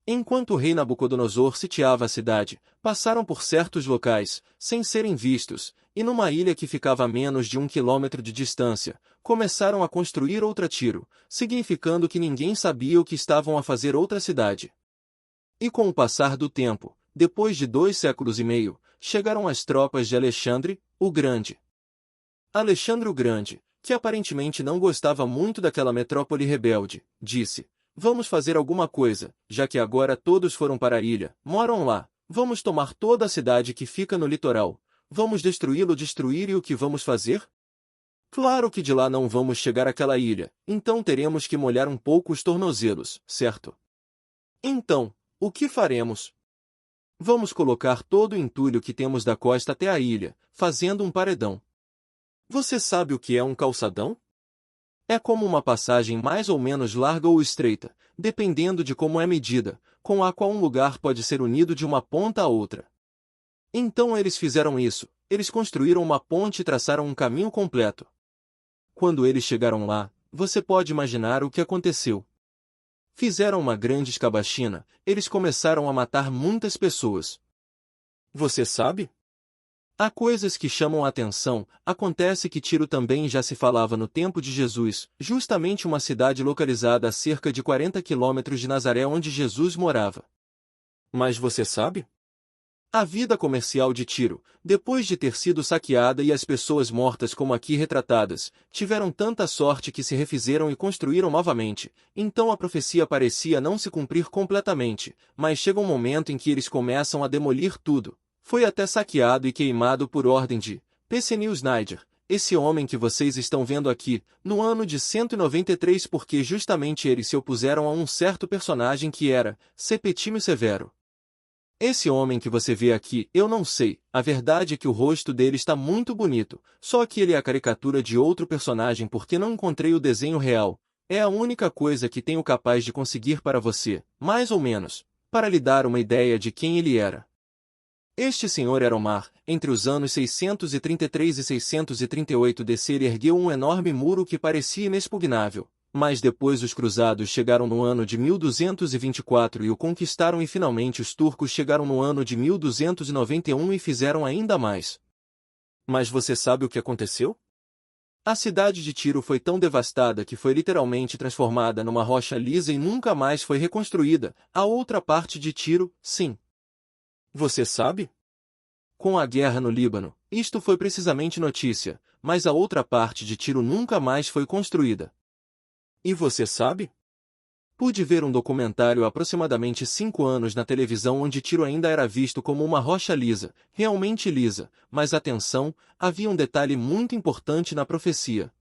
Enquanto o rei Nabucodonosor sitiava a cidade, passaram por certos locais, sem serem vistos, e numa ilha que ficava a menos de 1 quilômetro de distância, começaram a construir outra Tiro, significando que ninguém sabia o que estavam a fazer outra cidade. E com o passar do tempo, depois de 2 séculos e meio, chegaram as tropas de Alexandre, o Grande. Alexandre o Grande, que aparentemente não gostava muito daquela metrópole rebelde, disse: vamos fazer alguma coisa, já que agora todos foram para a ilha, moram lá, vamos tomar toda a cidade que fica no litoral, vamos destruir e o que vamos fazer? Claro que de lá não vamos chegar àquela ilha, então teremos que molhar um pouco os tornozelos, certo? Então, o que faremos? Vamos colocar todo o entulho que temos da costa até a ilha, fazendo um paredão. Você sabe o que é um calçadão? É como uma passagem mais ou menos larga ou estreita, dependendo de como é medida, com a qual um lugar pode ser unido de uma ponta a outra. Então eles fizeram isso, eles construíram uma ponte e traçaram um caminho completo. Quando eles chegaram lá, você pode imaginar o que aconteceu. Fizeram uma grande escabachina, eles começaram a matar muitas pessoas. Você sabe? Há coisas que chamam a atenção. Acontece que Tiro também já se falava no tempo de Jesus, justamente uma cidade localizada a cerca de 40 quilômetros de Nazaré onde Jesus morava. Mas você sabe? A vida comercial de Tiro, depois de ter sido saqueada e as pessoas mortas como aqui retratadas, tiveram tanta sorte que se refizeram e construíram novamente, então a profecia parecia não se cumprir completamente, mas chega um momento em que eles começam a demolir tudo. Foi até saqueado e queimado por ordem de Pescenil Snyder, esse homem que vocês estão vendo aqui, no ano de 193 porque justamente eles se opuseram a um certo personagem que era Septímio Severo. Esse homem que você vê aqui, eu não sei, a verdade é que o rosto dele está muito bonito, só que ele é a caricatura de outro personagem porque não encontrei o desenho real, é a única coisa que tenho capaz de conseguir para você, mais ou menos, para lhe dar uma ideia de quem ele era. Este senhor era Omar, entre os anos 633 e 638 descer e ergueu um enorme muro que parecia inexpugnável, mas depois os cruzados chegaram no ano de 1224 e o conquistaram e finalmente os turcos chegaram no ano de 1291 e fizeram ainda mais. Mas você sabe o que aconteceu? A cidade de Tiro foi tão devastada que foi literalmente transformada numa rocha lisa e nunca mais foi reconstruída. A outra parte de Tiro, sim. Você sabe? Com a guerra no Líbano, isto foi precisamente notícia, mas a outra parte de Tiro nunca mais foi construída. E você sabe? Pude ver um documentário há aproximadamente 5 anos na televisão onde Tiro ainda era visto como uma rocha lisa, realmente lisa, mas atenção, havia um detalhe muito importante na profecia.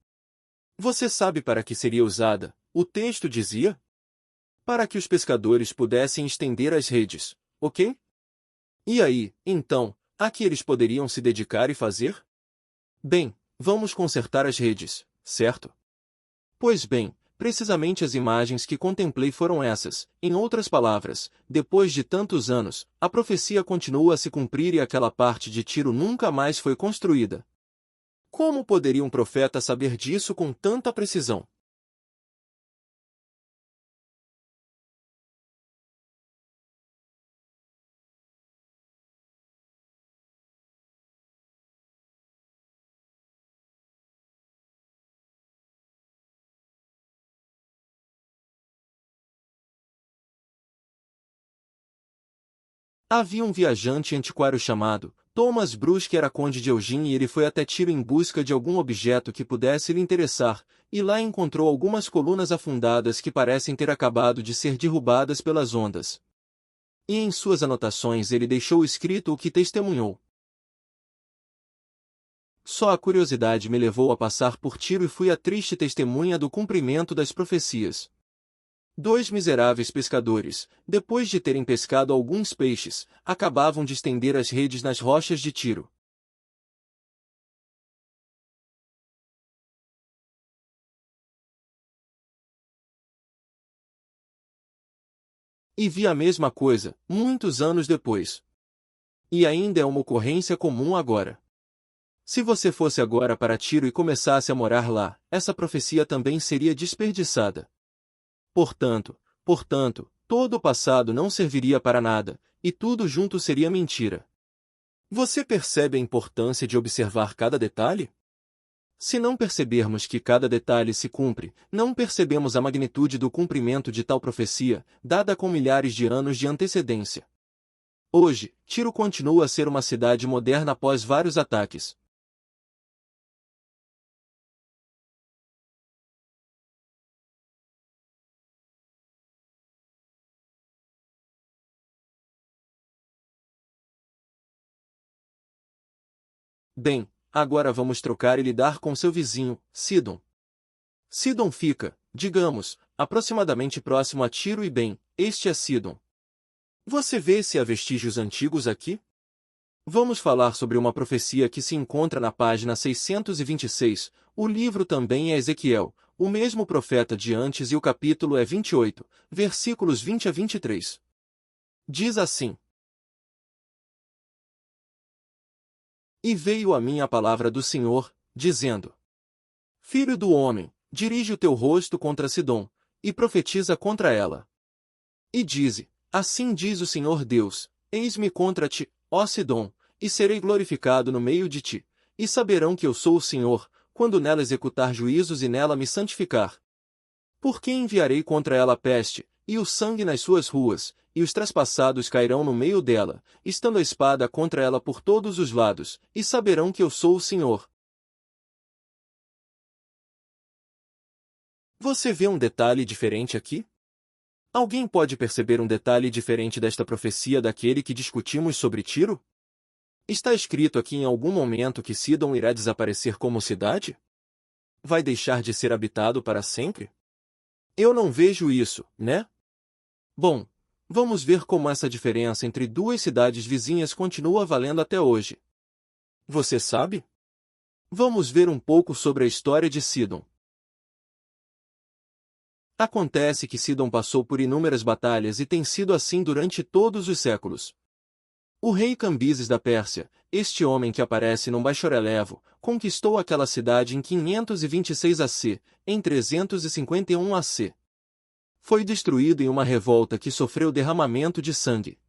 Você sabe para que seria usada? O texto dizia? Para que os pescadores pudessem estender as redes, ok? E aí, então, a que eles poderiam se dedicar e fazer? Bem, vamos consertar as redes, certo? Pois bem, precisamente as imagens que contemplei foram essas. Em outras palavras, depois de tantos anos, a profecia continua a se cumprir e aquela parte de Tiro nunca mais foi construída. Como poderia um profeta saber disso com tanta precisão? Havia um viajante antiquário chamado Thomas Bruce que era conde de Elgin e ele foi até Tiro em busca de algum objeto que pudesse lhe interessar, e lá encontrou algumas colunas afundadas que parecem ter acabado de ser derrubadas pelas ondas. E em suas anotações ele deixou escrito o que testemunhou. Só a curiosidade me levou a passar por Tiro e fui a triste testemunha do cumprimento das profecias. Dois miseráveis pescadores, depois de terem pescado alguns peixes, acabavam de estender as redes nas rochas de Tiro. E vi a mesma coisa, muitos anos depois. E ainda é uma ocorrência comum agora. Se você fosse agora para Tiro e começasse a morar lá, essa profecia também seria desperdiçada. Portanto, todo o passado não serviria para nada, e tudo junto seria mentira. Você percebe a importância de observar cada detalhe? Se não percebermos que cada detalhe se cumpre, não percebemos a magnitude do cumprimento de tal profecia, dada com milhares de anos de antecedência. Hoje, Tiro continua a ser uma cidade moderna após vários ataques. Bem, agora vamos trocar e lidar com seu vizinho, Sidon. Sidon fica, digamos, aproximadamente próximo a Tiro e bem, este é Sidon. Você vê se há vestígios antigos aqui? Vamos falar sobre uma profecia que se encontra na página 626, o livro também é Ezequiel, o mesmo profeta de antes e o capítulo é 28, versículos 20 a 23. Diz assim: E veio a mim a palavra do Senhor, dizendo: Filho do homem, dirige o teu rosto contra Sidom, e profetiza contra ela. E dize: Assim diz o Senhor Deus, eis-me contra ti, ó Sidom, e serei glorificado no meio de ti, e saberão que eu sou o Senhor, quando nela executar juízos e nela me santificar. Porque enviarei contra ela a peste, e o sangue nas suas ruas, e os traspassados cairão no meio dela, estando a espada contra ela por todos os lados, e saberão que eu sou o Senhor. Você vê um detalhe diferente aqui? Alguém pode perceber um detalhe diferente desta profecia daquele que discutimos sobre Tiro? Está escrito aqui em algum momento que Sidom irá desaparecer como cidade? Vai deixar de ser habitado para sempre? Eu não vejo isso, né? Bom, vamos ver como essa diferença entre duas cidades vizinhas continua valendo até hoje. Você sabe? Vamos ver um pouco sobre a história de Sidom. Acontece que Sidom passou por inúmeras batalhas e tem sido assim durante todos os séculos. O rei Cambises da Pérsia, este homem que aparece no bajorrelevo, conquistou aquela cidade em 526 AC, em 351 AC. Foi destruído em uma revolta que sofreu derramamento de sangue.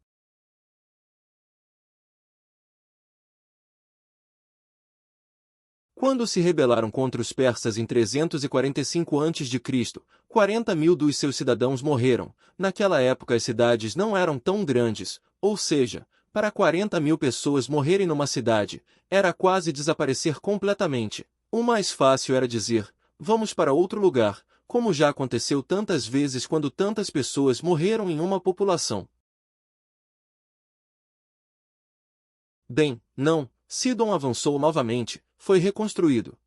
Quando se rebelaram contra os persas em 345 a.C., 40.000 dos seus cidadãos morreram. Naquela época as cidades não eram tão grandes, ou seja, para 40.000 pessoas morrerem numa cidade, era quase desaparecer completamente. O mais fácil era dizer, vamos para outro lugar, como já aconteceu tantas vezes quando tantas pessoas morreram em uma população. Bem, não, Sidom avançou novamente, foi reconstruído.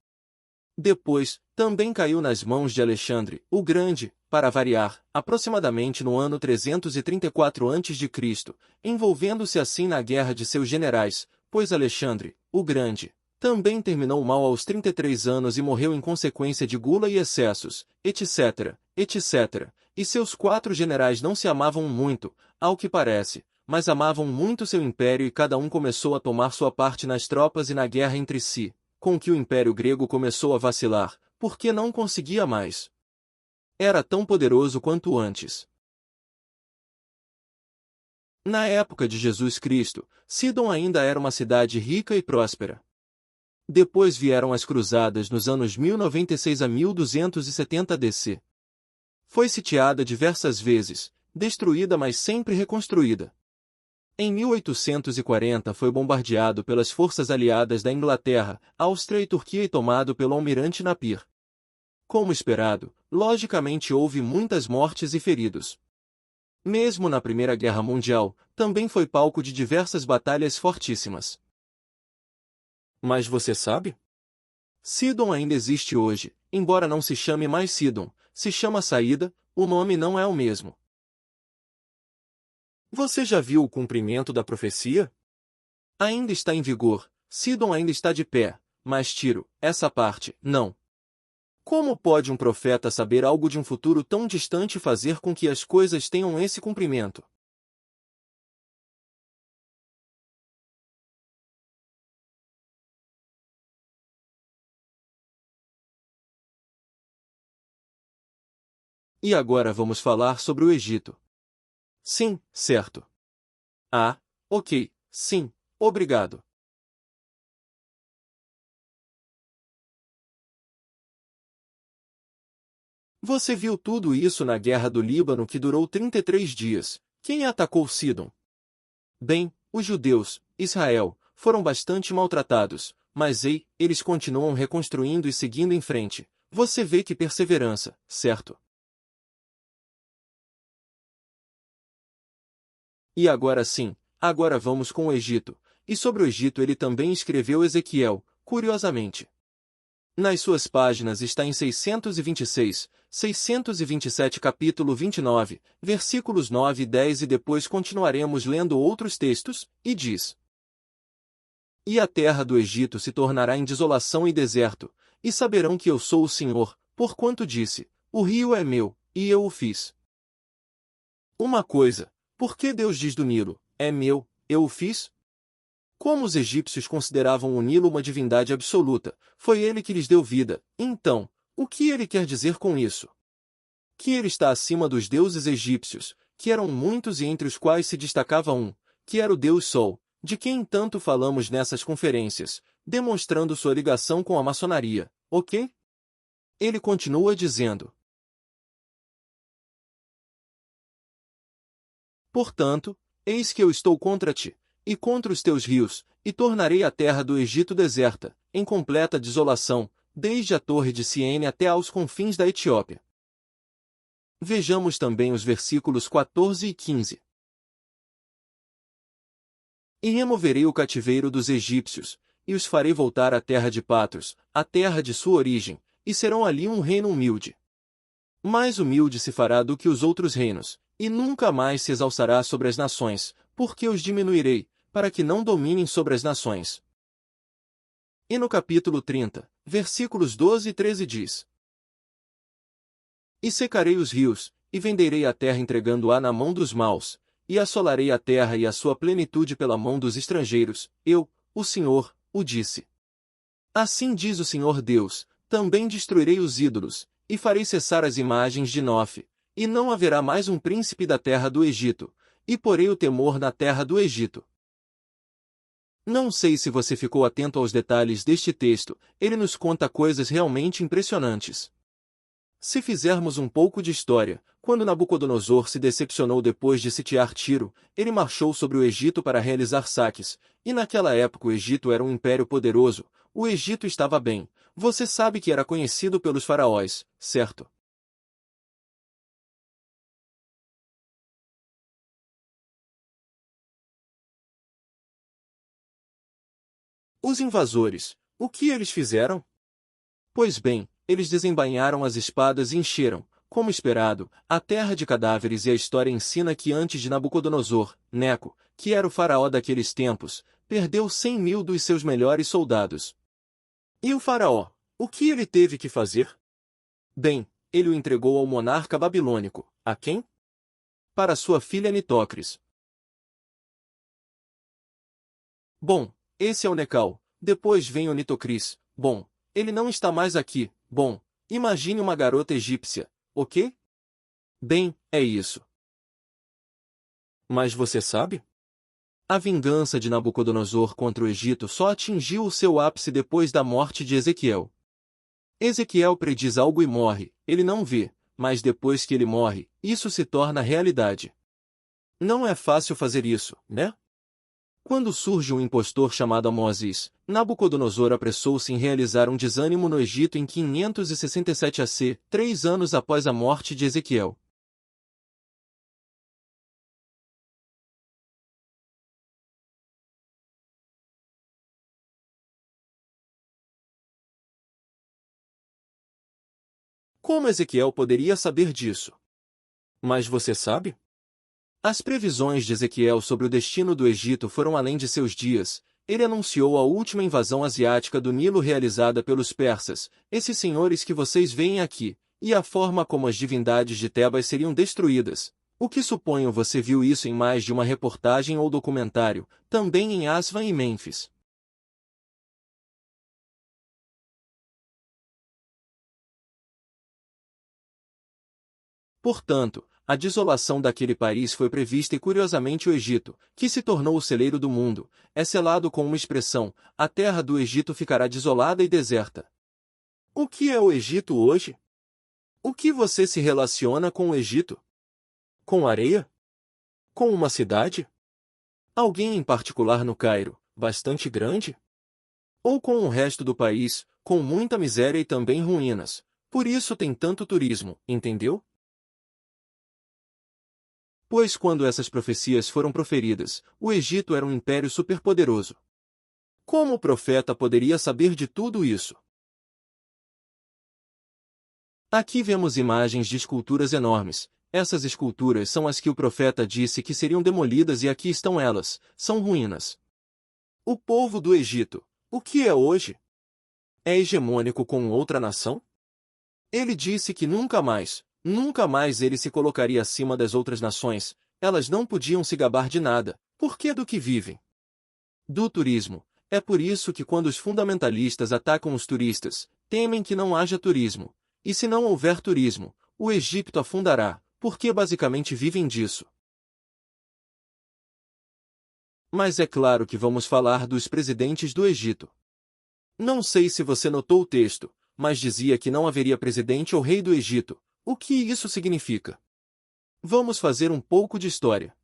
Depois, também caiu nas mãos de Alexandre, o Grande, para variar, aproximadamente no ano 334 a.C., envolvendo-se assim na guerra de seus generais, pois Alexandre, o Grande, também terminou mal aos 33 anos e morreu em consequência de gula e excessos, etc., etc., e seus 4 generais não se amavam muito, ao que parece, mas amavam muito seu império e cada um começou a tomar sua parte nas tropas e na guerra entre si, com que o Império Grego começou a vacilar, porque não conseguia mais. Era tão poderoso quanto antes. Na época de Jesus Cristo, Sidom ainda era uma cidade rica e próspera. Depois vieram as cruzadas nos anos 1096 a 1270 DC. Foi sitiada diversas vezes, destruída mas sempre reconstruída. Em 1840 foi bombardeado pelas forças aliadas da Inglaterra, Áustria e Turquia e tomado pelo almirante Napier. Como esperado, logicamente houve muitas mortes e feridos. Mesmo na Primeira Guerra Mundial, também foi palco de diversas batalhas fortíssimas. Mas você sabe? Sidom ainda existe hoje, embora não se chame mais Sidom, se chama Saída, o nome não é o mesmo. Você já viu o cumprimento da profecia? Ainda está em vigor, Sidom ainda está de pé, mas Tiro, essa parte, não. Como pode um profeta saber algo de um futuro tão distante e fazer com que as coisas tenham esse cumprimento? E agora vamos falar sobre o Egito. Sim, certo. Ah, ok, sim, obrigado. Você viu tudo isso na Guerra do Líbano que durou 33 dias. Quem atacou Sidom? Bem, os judeus, Israel, foram bastante maltratados, mas eles continuam reconstruindo e seguindo em frente. Você vê que perseverança, certo? E agora sim, agora vamos com o Egito. E sobre o Egito ele também escreveu Ezequiel, curiosamente. Nas suas páginas está em 626, 627 capítulo 29, versículos 9 e 10 e depois continuaremos lendo outros textos, e diz: E a terra do Egito se tornará em desolação e deserto, e saberão que eu sou o Senhor, porquanto disse, o rio é meu, e eu o fiz. Uma coisa, por que Deus diz do Nilo, é meu, eu o fiz? Como os egípcios consideravam o Nilo uma divindade absoluta, foi ele que lhes deu vida. Então, o que ele quer dizer com isso? Que ele está acima dos deuses egípcios, que eram muitos e entre os quais se destacava um, que era o Deus Sol, de quem tanto falamos nessas conferências, demonstrando sua ligação com a maçonaria, ok? Ele continua dizendo: Portanto, eis que eu estou contra ti, e contra os teus rios, e tornarei a terra do Egito deserta, em completa desolação, desde a torre de Siene até aos confins da Etiópia. Vejamos também os versículos 14 e 15. E removerei o cativeiro dos egípcios, e os farei voltar à terra de Patros, a terra de sua origem, e serão ali um reino humilde. Mais humilde se fará do que os outros reinos, e nunca mais se exalçará sobre as nações, porque os diminuirei, para que não dominem sobre as nações. E no capítulo 30, versículos 12 e 13 diz: E secarei os rios, e venderei a terra entregando-a na mão dos maus, e assolarei a terra e a sua plenitude pela mão dos estrangeiros, eu, o Senhor, o disse. Assim diz o Senhor Deus, também destruirei os ídolos, e farei cessar as imagens de Nofe, e não haverá mais um príncipe da terra do Egito, e porei o temor na terra do Egito. Não sei se você ficou atento aos detalhes deste texto, ele nos conta coisas realmente impressionantes. Se fizermos um pouco de história, quando Nabucodonosor se decepcionou depois de sitiar Tiro, ele marchou sobre o Egito para realizar saques, e naquela época o Egito era um império poderoso, o Egito estava bem, você sabe que era conhecido pelos faraós, certo? Os invasores, o que eles fizeram? Pois bem, eles desembainharam as espadas e encheram, como esperado, a terra de cadáveres, e a história ensina que antes de Nabucodonosor, Neco, que era o faraó daqueles tempos, perdeu 100.000 dos seus melhores soldados. E o faraó, o que ele teve que fazer? Bem, ele o entregou ao monarca babilônico. A quem? Para sua filha Nitócris. Bom, esse é o Necal. Depois vem o Nitocris. Bom, ele não está mais aqui. Bom, imagine uma garota egípcia, ok? Bem, é isso. Mas você sabe? A vingança de Nabucodonosor contra o Egito só atingiu o seu ápice depois da morte de Ezequiel. Ezequiel prediz algo e morre, ele não vê, mas depois que ele morre, isso se torna realidade. Não é fácil fazer isso, né? Quando surge um impostor chamado Amós, Nabucodonosor apressou-se em realizar um desânimo no Egito em 567 AC, 3 anos após a morte de Ezequiel. Como Ezequiel poderia saber disso? Mas você sabe? As previsões de Ezequiel sobre o destino do Egito foram além de seus dias. Ele anunciou a última invasão asiática do Nilo realizada pelos persas, esses senhores que vocês veem aqui, e a forma como as divindades de Tebas seriam destruídas. O que suponho você viu isso em mais de uma reportagem ou documentário, também em Aswan e Mênfis. Portanto, a desolação daquele país foi prevista e curiosamente o Egito, que se tornou o celeiro do mundo, é selado com uma expressão: a terra do Egito ficará desolada e deserta. O que é o Egito hoje? O que você se relaciona com o Egito? Com areia? Com uma cidade? Alguém em particular no Cairo, bastante grande? Ou com o resto do país, com muita miséria e também ruínas? Por isso tem tanto turismo, entendeu? Pois quando essas profecias foram proferidas, o Egito era um império superpoderoso. Como o profeta poderia saber de tudo isso? Aqui vemos imagens de esculturas enormes. Essas esculturas são as que o profeta disse que seriam demolidas e aqui estão elas, são ruínas. O povo do Egito, o que é hoje? É hegemônico com outra nação? Ele disse que nunca mais ele se colocaria acima das outras nações, elas não podiam se gabar de nada, porque do que vivem? Do turismo. É por isso que quando os fundamentalistas atacam os turistas, temem que não haja turismo. E se não houver turismo, o Egito afundará, porque basicamente vivem disso. Mas é claro que vamos falar dos presidentes do Egito. Não sei se você notou o texto, mas dizia que não haveria presidente ou rei do Egito. O que isso significa? Vamos fazer um pouco de história.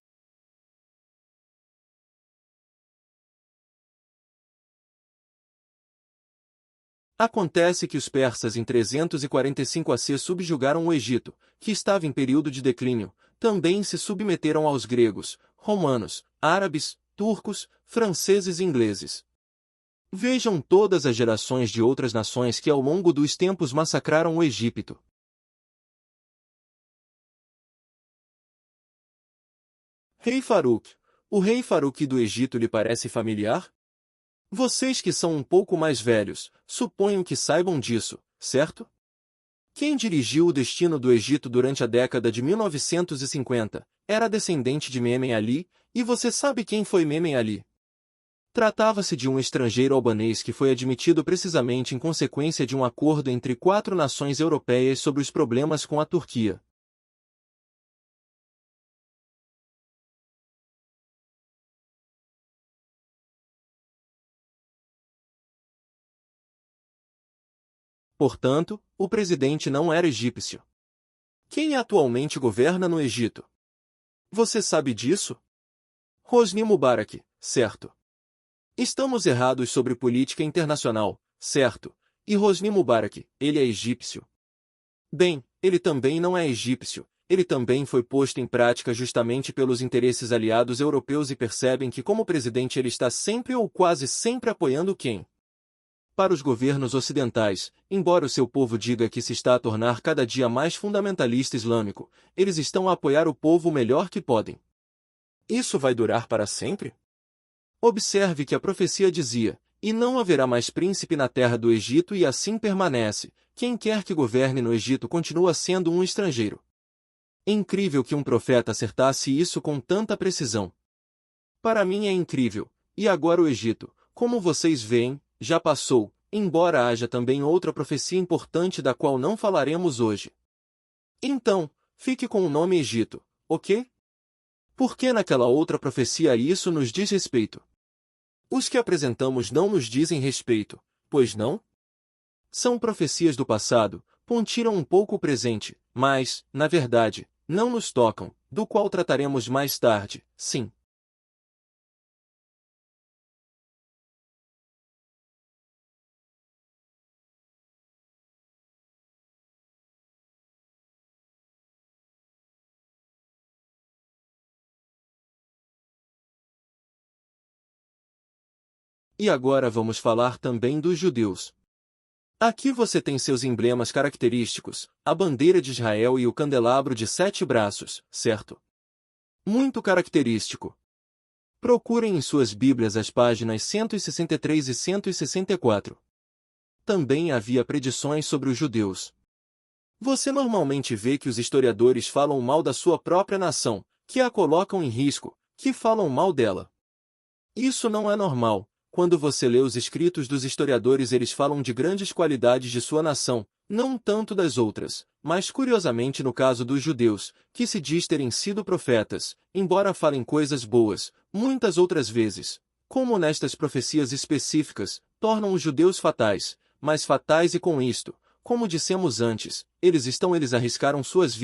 Acontece que os persas em 345 AC subjugaram o Egito, que estava em período de declínio, também se submeteram aos gregos, romanos, árabes, turcos, franceses e ingleses. Vejam todas as gerações de outras nações que ao longo dos tempos massacraram o Egito. Rei Faruque. O rei Faruque do Egito lhe parece familiar? Vocês que são um pouco mais velhos, suponho que saibam disso, certo? Quem dirigiu o destino do Egito durante a década de 1950 era descendente de Menem Ali, e você sabe quem foi Menem Ali? Tratava-se de um estrangeiro albanês que foi admitido precisamente em consequência de um acordo entre 4 nações europeias sobre os problemas com a Turquia. Portanto, o presidente não era egípcio. Quem atualmente governa no Egito? Você sabe disso? Hosni Mubarak, certo. Estamos errados sobre política internacional, certo? E Hosni Mubarak, ele é egípcio. Bem, ele também não é egípcio, ele também foi posto em prática justamente pelos interesses aliados europeus e percebem que como presidente ele está sempre ou quase sempre apoiando quem? Para os governos ocidentais, embora o seu povo diga que se está a tornar cada dia mais fundamentalista islâmico, eles estão a apoiar o povo o melhor que podem. Isso vai durar para sempre? Observe que a profecia dizia, e não haverá mais príncipe na terra do Egito e assim permanece, quem quer que governe no Egito continua sendo um estrangeiro. Incrível que um profeta acertasse isso com tanta precisão. Para mim é incrível, e agora o Egito, como vocês veem, já passou, embora haja também outra profecia importante da qual não falaremos hoje. Então, fique com o nome Egito, ok? Porque naquela outra profecia isso nos diz respeito. Os que apresentamos não nos dizem respeito, pois não? São profecias do passado, pontiram um pouco o presente, mas, na verdade, não nos tocam, do qual trataremos mais tarde, sim. E agora vamos falar também dos judeus. Aqui você tem seus emblemas característicos, a bandeira de Israel e o candelabro de 7 braços, certo? Muito característico. Procurem em suas Bíblias as páginas 163 e 164. Também havia predições sobre os judeus. Você normalmente vê que os historiadores falam mal da sua própria nação, que a colocam em risco, que falam mal dela. Isso não é normal. Quando você lê os escritos dos historiadores, eles falam de grandes qualidades de sua nação, não tanto das outras, mas curiosamente no caso dos judeus, que se diz terem sido profetas, embora falem coisas boas, muitas outras vezes, como nestas profecias específicas, tornam os judeus fatais, mas fatais e com isto, como dissemos antes, eles arriscaram suas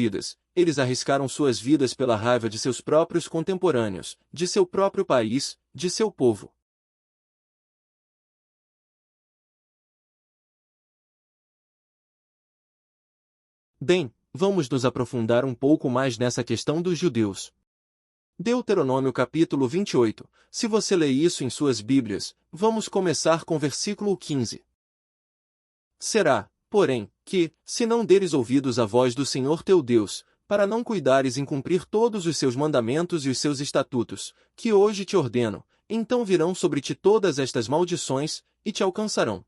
vidas pela raiva de seus próprios contemporâneos, de seu próprio país, de seu povo. Bem, vamos nos aprofundar um pouco mais nessa questão dos judeus. Deuteronômio capítulo 28, se você lê isso em suas Bíblias, vamos começar com versículo 15. Será, porém, que, se não deres ouvidos à voz do Senhor teu Deus, para não cuidares em cumprir todos os seus mandamentos e os seus estatutos, que hoje te ordeno, então virão sobre ti todas estas maldições, e te alcançarão.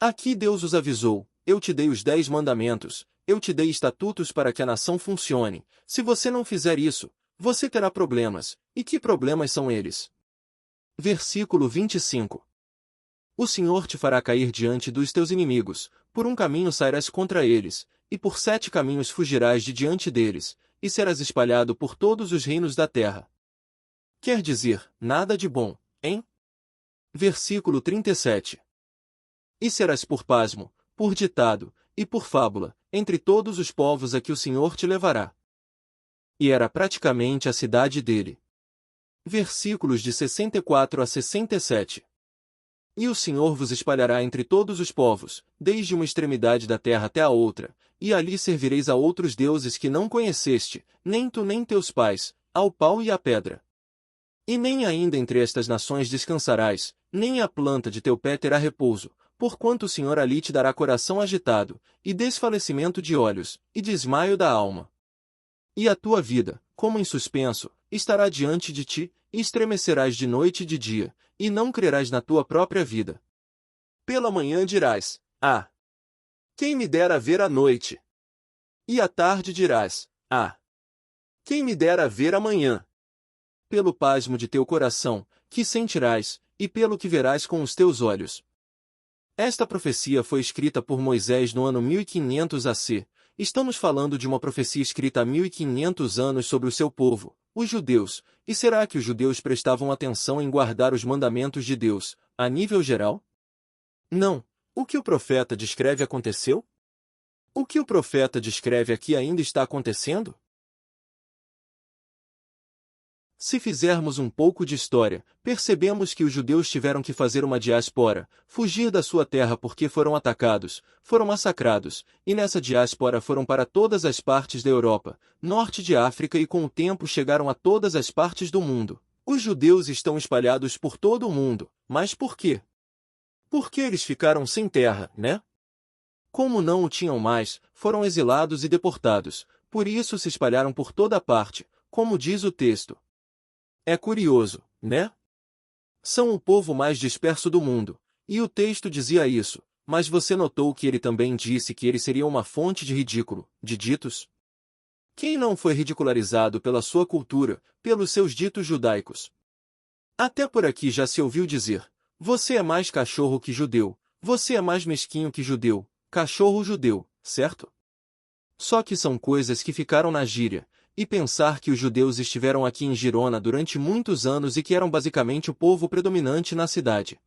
Aqui Deus os avisou, eu te dei os 10 mandamentos, eu te dei estatutos para que a nação funcione, se você não fizer isso, você terá problemas, e que problemas são eles? Versículo 25. O Senhor te fará cair diante dos teus inimigos, por um caminho sairás contra eles, e por 7 caminhos fugirás de diante deles, e serás espalhado por todos os reinos da terra. Quer dizer, nada de bom, hein? Versículo 37. E serás por pasmo, por ditado, e por fábula, entre todos os povos a que o Senhor te levará. E era praticamente a cidade dele. Versículos de 64 a 67. E o Senhor vos espalhará entre todos os povos, desde uma extremidade da terra até a outra, e ali servireis a outros deuses que não conheceste, nem tu nem teus pais, ao pau e à pedra. E nem ainda entre estas nações descansarás, nem a planta de teu pé terá repouso, porquanto o Senhor ali te dará coração agitado, e desfalecimento de olhos, e desmaio da alma. E a tua vida, como em suspenso, estará diante de ti, e estremecerás de noite e de dia, e não crerás na tua própria vida. Pela manhã dirás, ah! Quem me dera ver a noite? E à tarde dirás: ah! Quem me dera ver amanhã? Pelo pasmo de teu coração, que sentirás, e pelo que verás com os teus olhos. Esta profecia foi escrita por Moisés no ano 1500 AC. Estamos falando de uma profecia escrita há 1500 anos sobre o seu povo, os judeus. E será que os judeus prestavam atenção em guardar os mandamentos de Deus, a nível geral? Não. O que o profeta descreve aconteceu? O que o profeta descreve aqui ainda está acontecendo? Se fizermos um pouco de história, percebemos que os judeus tiveram que fazer uma diáspora, fugir da sua terra porque foram atacados, foram massacrados, e nessa diáspora foram para todas as partes da Europa, norte de África e com o tempo chegaram a todas as partes do mundo. Os judeus estão espalhados por todo o mundo, mas por quê? Porque eles ficaram sem terra, né? Como não o tinham mais, foram exilados e deportados, por isso se espalharam por toda parte, como diz o texto. É curioso, né? São o povo mais disperso do mundo, e o texto dizia isso, mas você notou que ele também disse que ele seria uma fonte de ridículo, de ditos? Quem não foi ridicularizado pela sua cultura, pelos seus ditos judaicos? Até por aqui já se ouviu dizer: você é mais cachorro que judeu, você é mais mesquinho que judeu, cachorro judeu, certo? Só que são coisas que ficaram na gíria. E pensar que os judeus estiveram aqui em Girona durante muitos anos e que eram basicamente o povo predominante na cidade.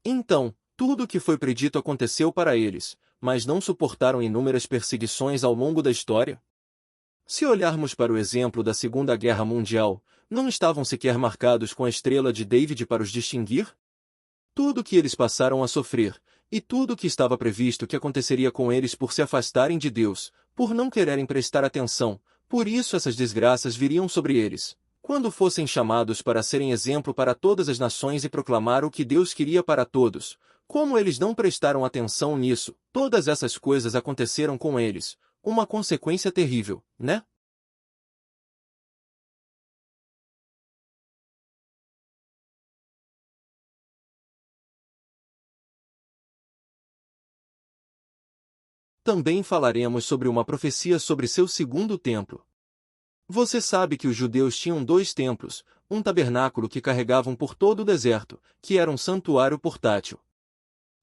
Então, tudo o que foi predito aconteceu para eles, mas não suportaram inúmeras perseguições ao longo da história? Se olharmos para o exemplo da Segunda Guerra Mundial, não estavam sequer marcados com a estrela de David para os distinguir? Tudo o que eles passaram a sofrer, e tudo o que estava previsto que aconteceria com eles por se afastarem de Deus, por não quererem prestar atenção, por isso essas desgraças viriam sobre eles. Quando fossem chamados para serem exemplo para todas as nações e proclamar o que Deus queria para todos, como eles não prestaram atenção nisso, todas essas coisas aconteceram com eles. Uma consequência terrível, né? Também falaremos sobre uma profecia sobre seu segundo templo. Você sabe que os judeus tinham dois templos, um tabernáculo que carregavam por todo o deserto, que era um santuário portátil.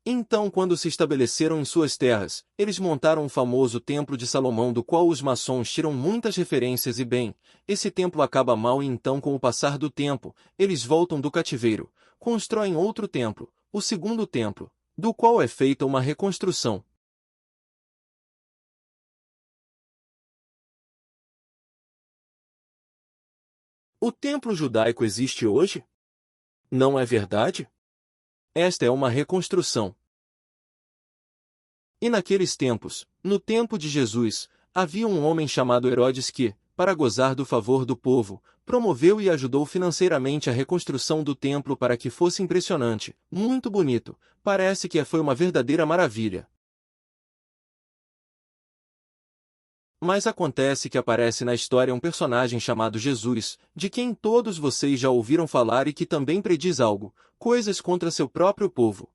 Então, quando se estabeleceram em suas terras, eles montaram o famoso Templo de Salomão, do qual os maçons tiram muitas referências e bem, esse templo acaba mal e então com o passar do tempo, eles voltam do cativeiro, constroem outro templo, o segundo templo, do qual é feita uma reconstrução. O templo judaico existe hoje? Não é verdade? Esta é uma reconstrução. E naqueles tempos, no tempo de Jesus, havia um homem chamado Herodes que, para gozar do favor do povo, promoveu e ajudou financeiramente a reconstrução do templo para que fosse impressionante, muito bonito, parece que foi uma verdadeira maravilha. Mas acontece que aparece na história um personagem chamado Jesus, de quem todos vocês já ouviram falar e que também prediz algo, coisas contra seu próprio povo.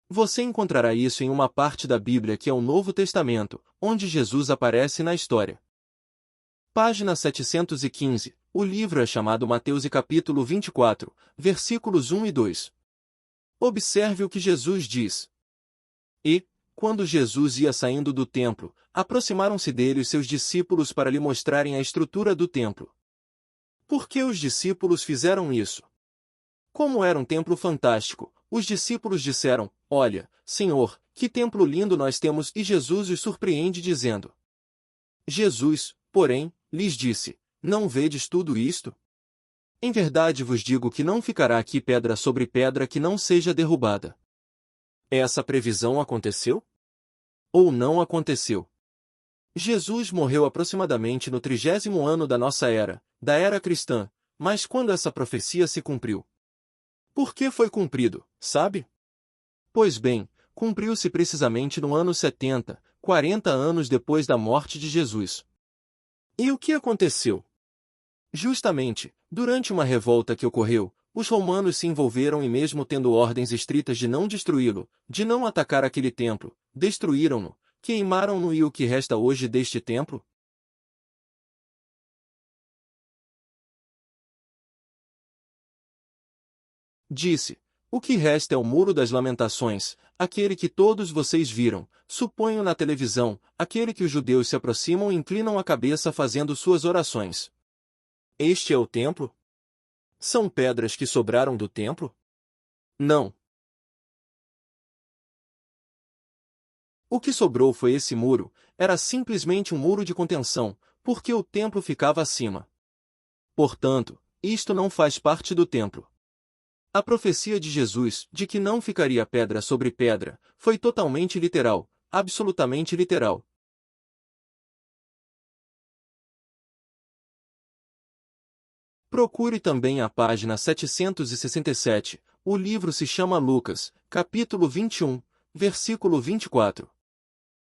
Você encontrará isso em uma parte da Bíblia que é o Novo Testamento, onde Jesus aparece na história. Página 715. O livro é chamado Mateus e capítulo 24, versículos 1 e 2. Observe o que Jesus diz. E, quando Jesus ia saindo do templo, aproximaram-se dele os seus discípulos para lhe mostrarem a estrutura do templo. Por que os discípulos fizeram isso? Como era um templo fantástico, os discípulos disseram: Olha, Senhor, que templo lindo nós temos! E Jesus os surpreende dizendo. Jesus, porém, lhes disse: Não vedes tudo isto? Em verdade vos digo que não ficará aqui pedra sobre pedra que não seja derrubada. Essa previsão aconteceu? Ou não aconteceu? Jesus morreu aproximadamente no 30º ano da nossa era, da era cristã, mas quando essa profecia se cumpriu? Por que foi cumprido, sabe? Pois bem, cumpriu-se precisamente no ano 70, 40 anos depois da morte de Jesus. E o que aconteceu? Justamente, durante uma revolta que ocorreu, os romanos se envolveram e mesmo tendo ordens estritas de não destruí-lo, de não atacar aquele templo, destruíram-no, queimaram-no e o que resta hoje deste templo? Disse, o que resta é o Muro das Lamentações, aquele que todos vocês viram, suponho na televisão, aquele que os judeus se aproximam e inclinam a cabeça fazendo suas orações. Este é o templo? São pedras que sobraram do templo? Não. O que sobrou foi esse muro, era simplesmente um muro de contenção, porque o templo ficava acima. Portanto, isto não faz parte do templo. A profecia de Jesus, de que não ficaria pedra sobre pedra, foi totalmente literal, absolutamente literal. Procure também a página 767, o livro se chama Lucas, capítulo 21, versículo 24.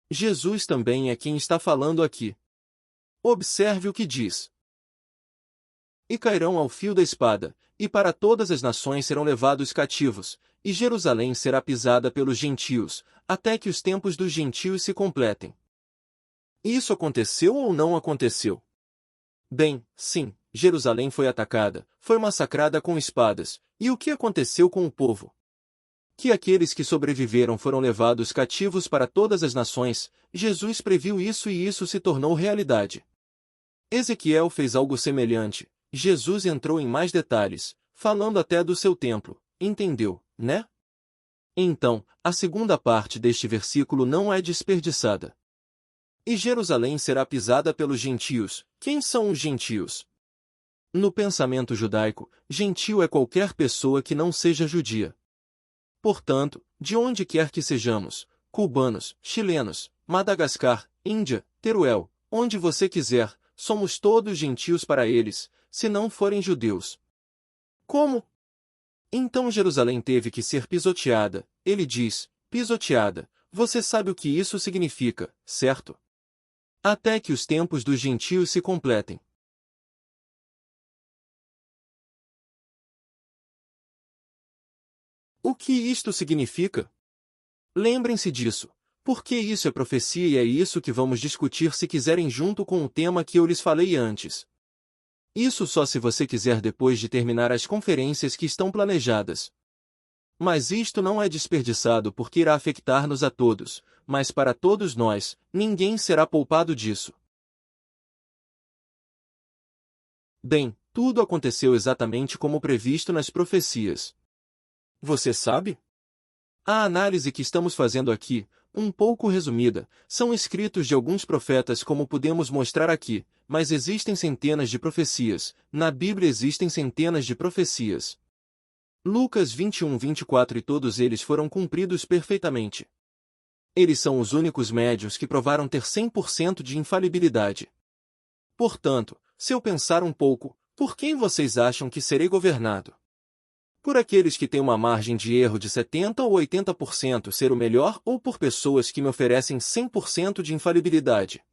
Jesus também é quem está falando aqui. Observe o que diz. E cairão ao fio da espada, e para todas as nações serão levados cativos, e Jerusalém será pisada pelos gentios, até que os tempos dos gentios se completem. Isso aconteceu ou não aconteceu? Bem, sim, Jerusalém foi atacada, foi massacrada com espadas, e o que aconteceu com o povo? Que aqueles que sobreviveram foram levados cativos para todas as nações, Jesus previu isso e isso se tornou realidade. Ezequiel fez algo semelhante, Jesus entrou em mais detalhes, falando até do seu templo, entendeu, né? Então, a segunda parte deste versículo não é desperdiçada. E Jerusalém será pisada pelos gentios. Quem são os gentios? No pensamento judaico, gentio é qualquer pessoa que não seja judia. Portanto, de onde quer que sejamos, cubanos, chilenos, Madagascar, Índia, Teruel, onde você quiser, somos todos gentios para eles, se não forem judeus. Como? Então Jerusalém teve que ser pisoteada, ele diz, pisoteada, você sabe o que isso significa, certo? Até que os tempos dos gentios se completem. O que isto significa? Lembrem-se disso, porque isso é profecia e é isso que vamos discutir se quiserem junto com o tema que eu lhes falei antes. Isso só se você quiser depois de terminar as conferências que estão planejadas. Mas isto não é desperdiçado porque irá afetar-nos a todos, mas para todos nós, ninguém será poupado disso. Bem, tudo aconteceu exatamente como previsto nas profecias. Você sabe? A análise que estamos fazendo aqui, um pouco resumida, são escritos de alguns profetas como podemos mostrar aqui, mas existem centenas de profecias, na Bíblia existem centenas de profecias. Lucas 21, 24 e todos eles foram cumpridos perfeitamente. Eles são os únicos médiuns que provaram ter 100% de infalibilidade. Portanto, se eu pensar um pouco, por quem vocês acham que serei governado? Por aqueles que têm uma margem de erro de 70 ou 80% ser o melhor ou por pessoas que me oferecem 100% de infalibilidade?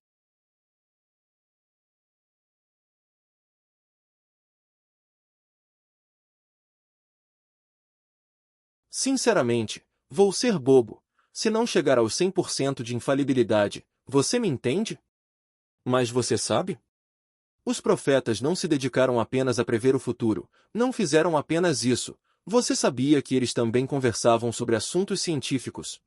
Sinceramente, vou ser bobo. Se não chegar aos 100% de infalibilidade, você me entende? Mas você sabe? Os profetas não se dedicaram apenas a prever o futuro, não fizeram apenas isso. Você sabia que eles também conversavam sobre assuntos científicos?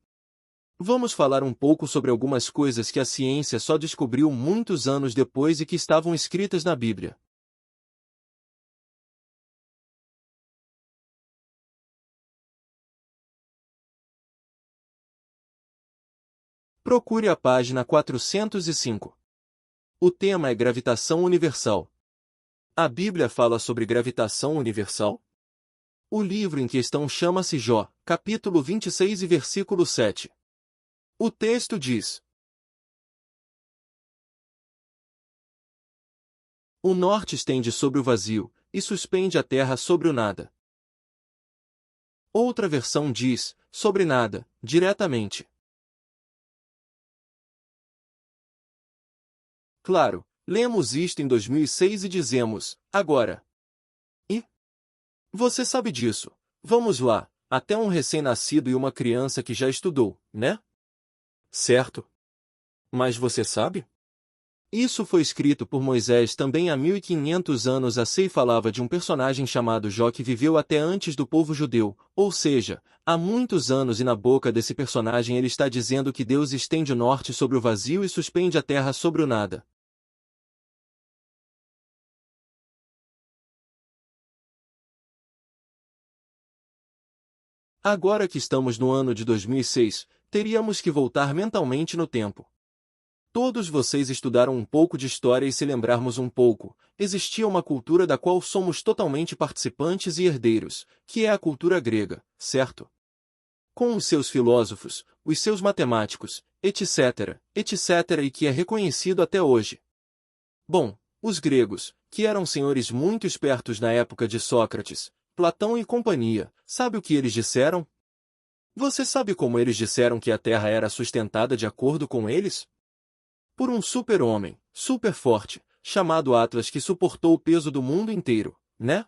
Vamos falar um pouco sobre algumas coisas que a ciência só descobriu muitos anos depois e que estavam escritas na Bíblia. Procure a página 405. O tema é gravitação universal. A Bíblia fala sobre gravitação universal? O livro em questão chama-se Jó, capítulo 26 e versículo 7. O texto diz: O norte estende sobre o vazio, e suspende a terra sobre o nada. Outra versão diz, sobre nada, diretamente. Claro, lemos isto em 2006 e dizemos, agora. E? Você sabe disso. Vamos lá, até um recém-nascido e uma criança que já estudou, né? Certo? Mas você sabe? Isso foi escrito por Moisés também há 1500 anos e falava de um personagem chamado Jó que viveu até antes do povo judeu, ou seja, há muitos anos e na boca desse personagem ele está dizendo que Deus estende o norte sobre o vazio e suspende a terra sobre o nada. Agora que estamos no ano de 2006, teríamos que voltar mentalmente no tempo. Todos vocês estudaram um pouco de história e se lembrarmos um pouco, existia uma cultura da qual somos totalmente participantes e herdeiros, que é a cultura grega, certo? Com os seus filósofos, os seus matemáticos, etc., etc. e que é reconhecido até hoje. Bom, os gregos, que eram senhores muito espertos na época de Sócrates, Platão e companhia, sabe o que eles disseram? Você sabe como eles disseram que a Terra era sustentada de acordo com eles? Por um super-homem, super forte, chamado Atlas que suportou o peso do mundo inteiro, né?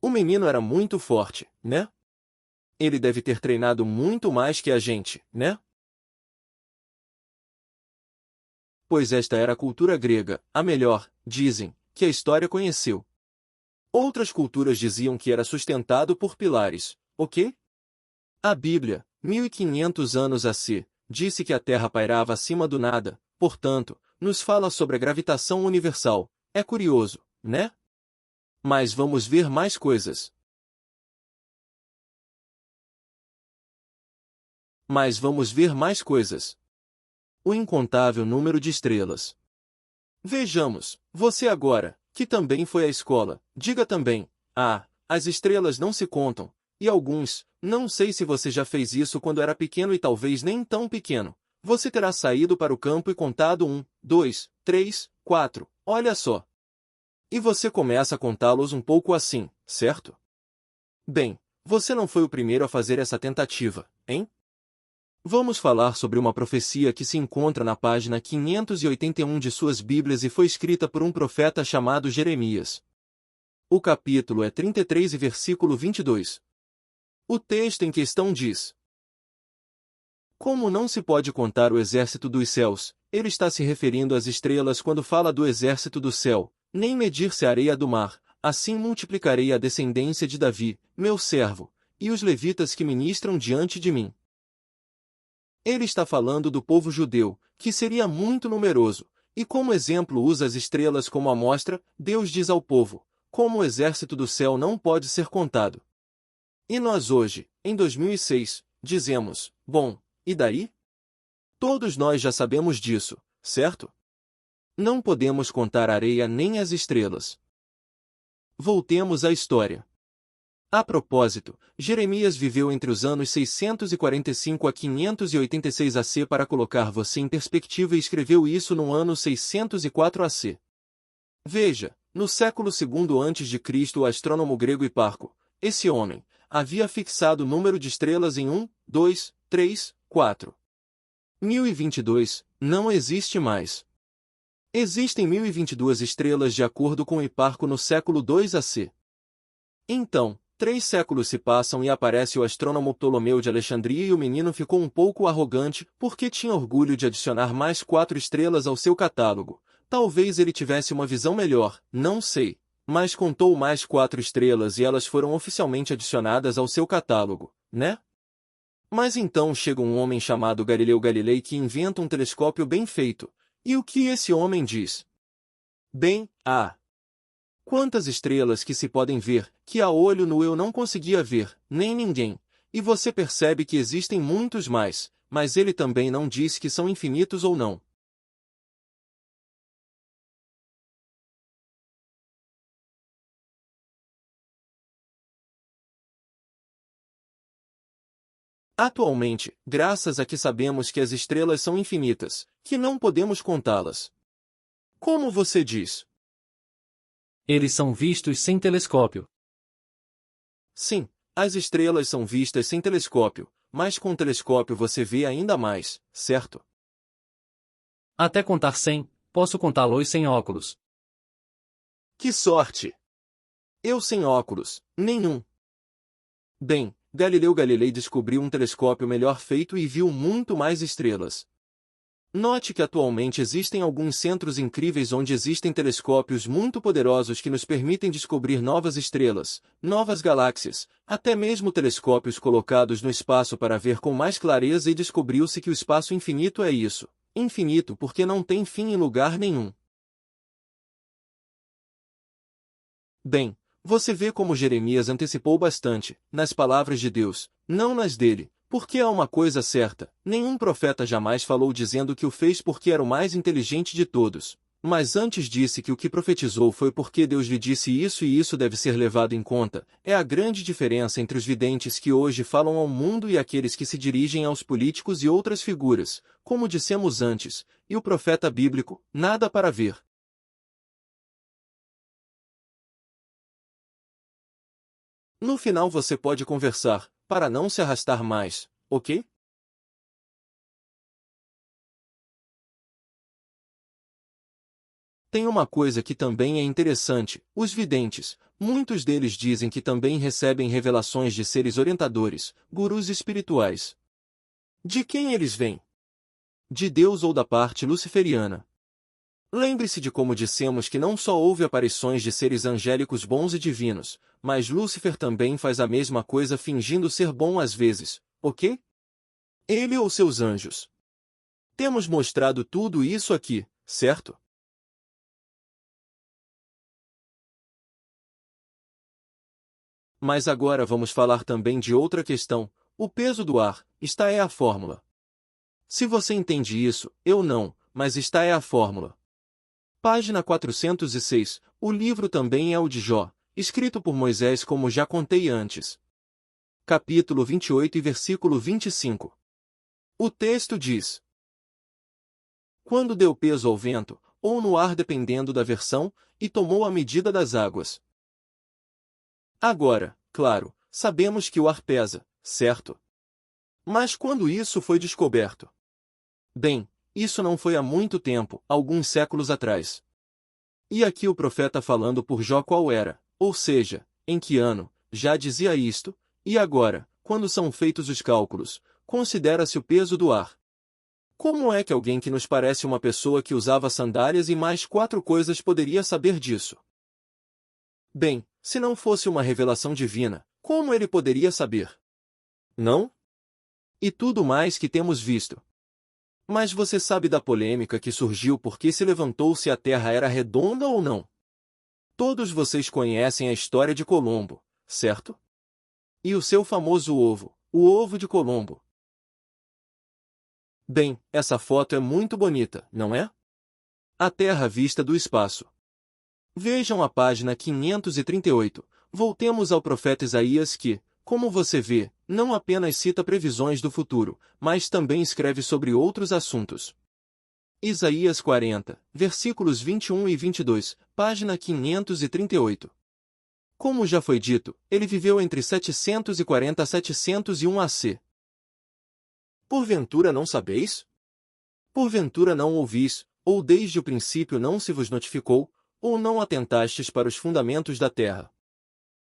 O menino era muito forte, né? Ele deve ter treinado muito mais que a gente, né? Pois esta era a cultura grega, a melhor, dizem, que a história conheceu. Outras culturas diziam que era sustentado por pilares, ok? A Bíblia, 1500 anos disse que a Terra pairava acima do nada, portanto, nos fala sobre a gravitação universal. É curioso, né? Mas vamos ver mais coisas. O incontável número de estrelas. Vejamos, você agora, que também foi à escola, diga também, as estrelas não se contam, e alguns, não sei se você já fez isso quando era pequeno e talvez nem tão pequeno, você terá saído para o campo e contado 1, 2, 3, 4, olha só. E você começa a contá-los um pouco assim, certo? Bem, você não foi o primeiro a fazer essa tentativa, hein? Vamos falar sobre uma profecia que se encontra na página 581 de suas Bíblias e foi escrita por um profeta chamado Jeremias. O capítulo é 33 e versículo 22. O texto em questão diz: Como não se pode contar o exército dos céus, ele está se referindo às estrelas quando fala do exército do céu, nem medir-se a areia do mar, assim multiplicarei a descendência de Davi, meu servo, e os levitas que ministram diante de mim. Ele está falando do povo judeu, que seria muito numeroso, e como exemplo usa as estrelas como amostra, Deus diz ao povo, como o exército do céu não pode ser contado. E nós hoje, em 2006, dizemos, bom, e daí? Todos nós já sabemos disso, certo? Não podemos contar a areia nem as estrelas. Voltemos à história. A propósito, Jeremias viveu entre os anos 645 a 586 para colocar você em perspectiva e escreveu isso no ano 604 AC. Veja, no século II a.C. o astrônomo grego Hiparco, esse homem, havia fixado o número de estrelas em 1, 2, 3, 4. 1022, não existe mais. Existem 1022 estrelas de acordo com Hiparco no século II AC. Então, 3 séculos se passam e aparece o astrônomo Ptolomeu de Alexandria e o menino ficou um pouco arrogante porque tinha orgulho de adicionar mais 4 estrelas ao seu catálogo. Talvez ele tivesse uma visão melhor, não sei, mas contou mais 4 estrelas e elas foram oficialmente adicionadas ao seu catálogo, né? Mas então chega um homem chamado Galileu Galilei que inventa um telescópio bem feito. E o que esse homem diz? Bem, quantas estrelas que se podem ver, que a olho nu eu não conseguia ver, nem ninguém. E você percebe que existem muitos mais, mas ele também não diz que são infinitos ou não. Atualmente, graças a que sabemos que as estrelas são infinitas, que não podemos contá-las. Como você diz? Eles são vistos sem telescópio. Sim, as estrelas são vistas sem telescópio, mas com telescópio você vê ainda mais, certo? Até contar 100, posso contá-los sem óculos. Que sorte! Eu sem óculos, nenhum. Bem, Galileu Galilei descobriu um telescópio melhor feito e viu muito mais estrelas. Note que atualmente existem alguns centros incríveis onde existem telescópios muito poderosos que nos permitem descobrir novas estrelas, novas galáxias, até mesmo telescópios colocados no espaço para ver com mais clareza, e descobriu-se que o espaço infinito é isso, infinito porque não tem fim em lugar nenhum. Bem, você vê como Jeremias antecipou bastante, nas palavras de Deus, não nas dele, porque há uma coisa certa, nenhum profeta jamais falou dizendo que o fez porque era o mais inteligente de todos, mas antes disse que o que profetizou foi porque Deus lhe disse isso, e isso deve ser levado em conta. É a grande diferença entre os videntes que hoje falam ao mundo e aqueles que se dirigem aos políticos e outras figuras, como dissemos antes, e o profeta bíblico, nada para ver. No final você pode conversar, para não se arrastar mais, ok? Tem uma coisa que também é interessante, os videntes, muitos deles dizem que também recebem revelações de seres orientadores, gurus espirituais. De quem eles vêm? De Deus ou da parte luciferiana? Lembre-se de como dissemos que não só houve aparições de seres angélicos bons e divinos, mas Lúcifer também faz a mesma coisa fingindo ser bom às vezes, ok? Ele ou seus anjos. Temos mostrado tudo isso aqui, certo? Mas agora vamos falar também de outra questão, o peso do ar. Esta é a fórmula. Se você entende isso, eu não, mas esta é a fórmula. Página 406, o livro também é o de Jó, escrito por Moisés, como já contei antes. Capítulo 28 e versículo 25. O texto diz: quando deu peso ao vento, ou no ar dependendo da versão, e tomou a medida das águas. Agora, claro, sabemos que o ar pesa, certo? Mas quando isso foi descoberto? Bem, isso não foi há muito tempo, alguns séculos atrás. E aqui o profeta falando por Jó qual era, ou seja, em que ano, já dizia isto, e agora, quando são feitos os cálculos, considera-se o peso do ar. Como é que alguém que nos parece uma pessoa que usava sandálias e mais 4 coisas poderia saber disso? Bem, se não fosse uma revelação divina, como ele poderia saber? Não? E tudo mais que temos visto. Mas você sabe da polêmica que surgiu porque se levantou se a Terra era redonda ou não? Todos vocês conhecem a história de Colombo, certo? E o seu famoso ovo, o ovo de Colombo. Bem, essa foto é muito bonita, não é? A Terra vista do espaço. Vejam a página 538. Voltemos ao profeta Isaías que, como você vê, não apenas cita previsões do futuro, mas também escreve sobre outros assuntos. Isaías 40, versículos 21 e 22, página 538. Como já foi dito, ele viveu entre 740 a 701 AC. Porventura não sabeis? Porventura não ouvis, ou desde o princípio não se vos notificou, ou não atentastes para os fundamentos da terra?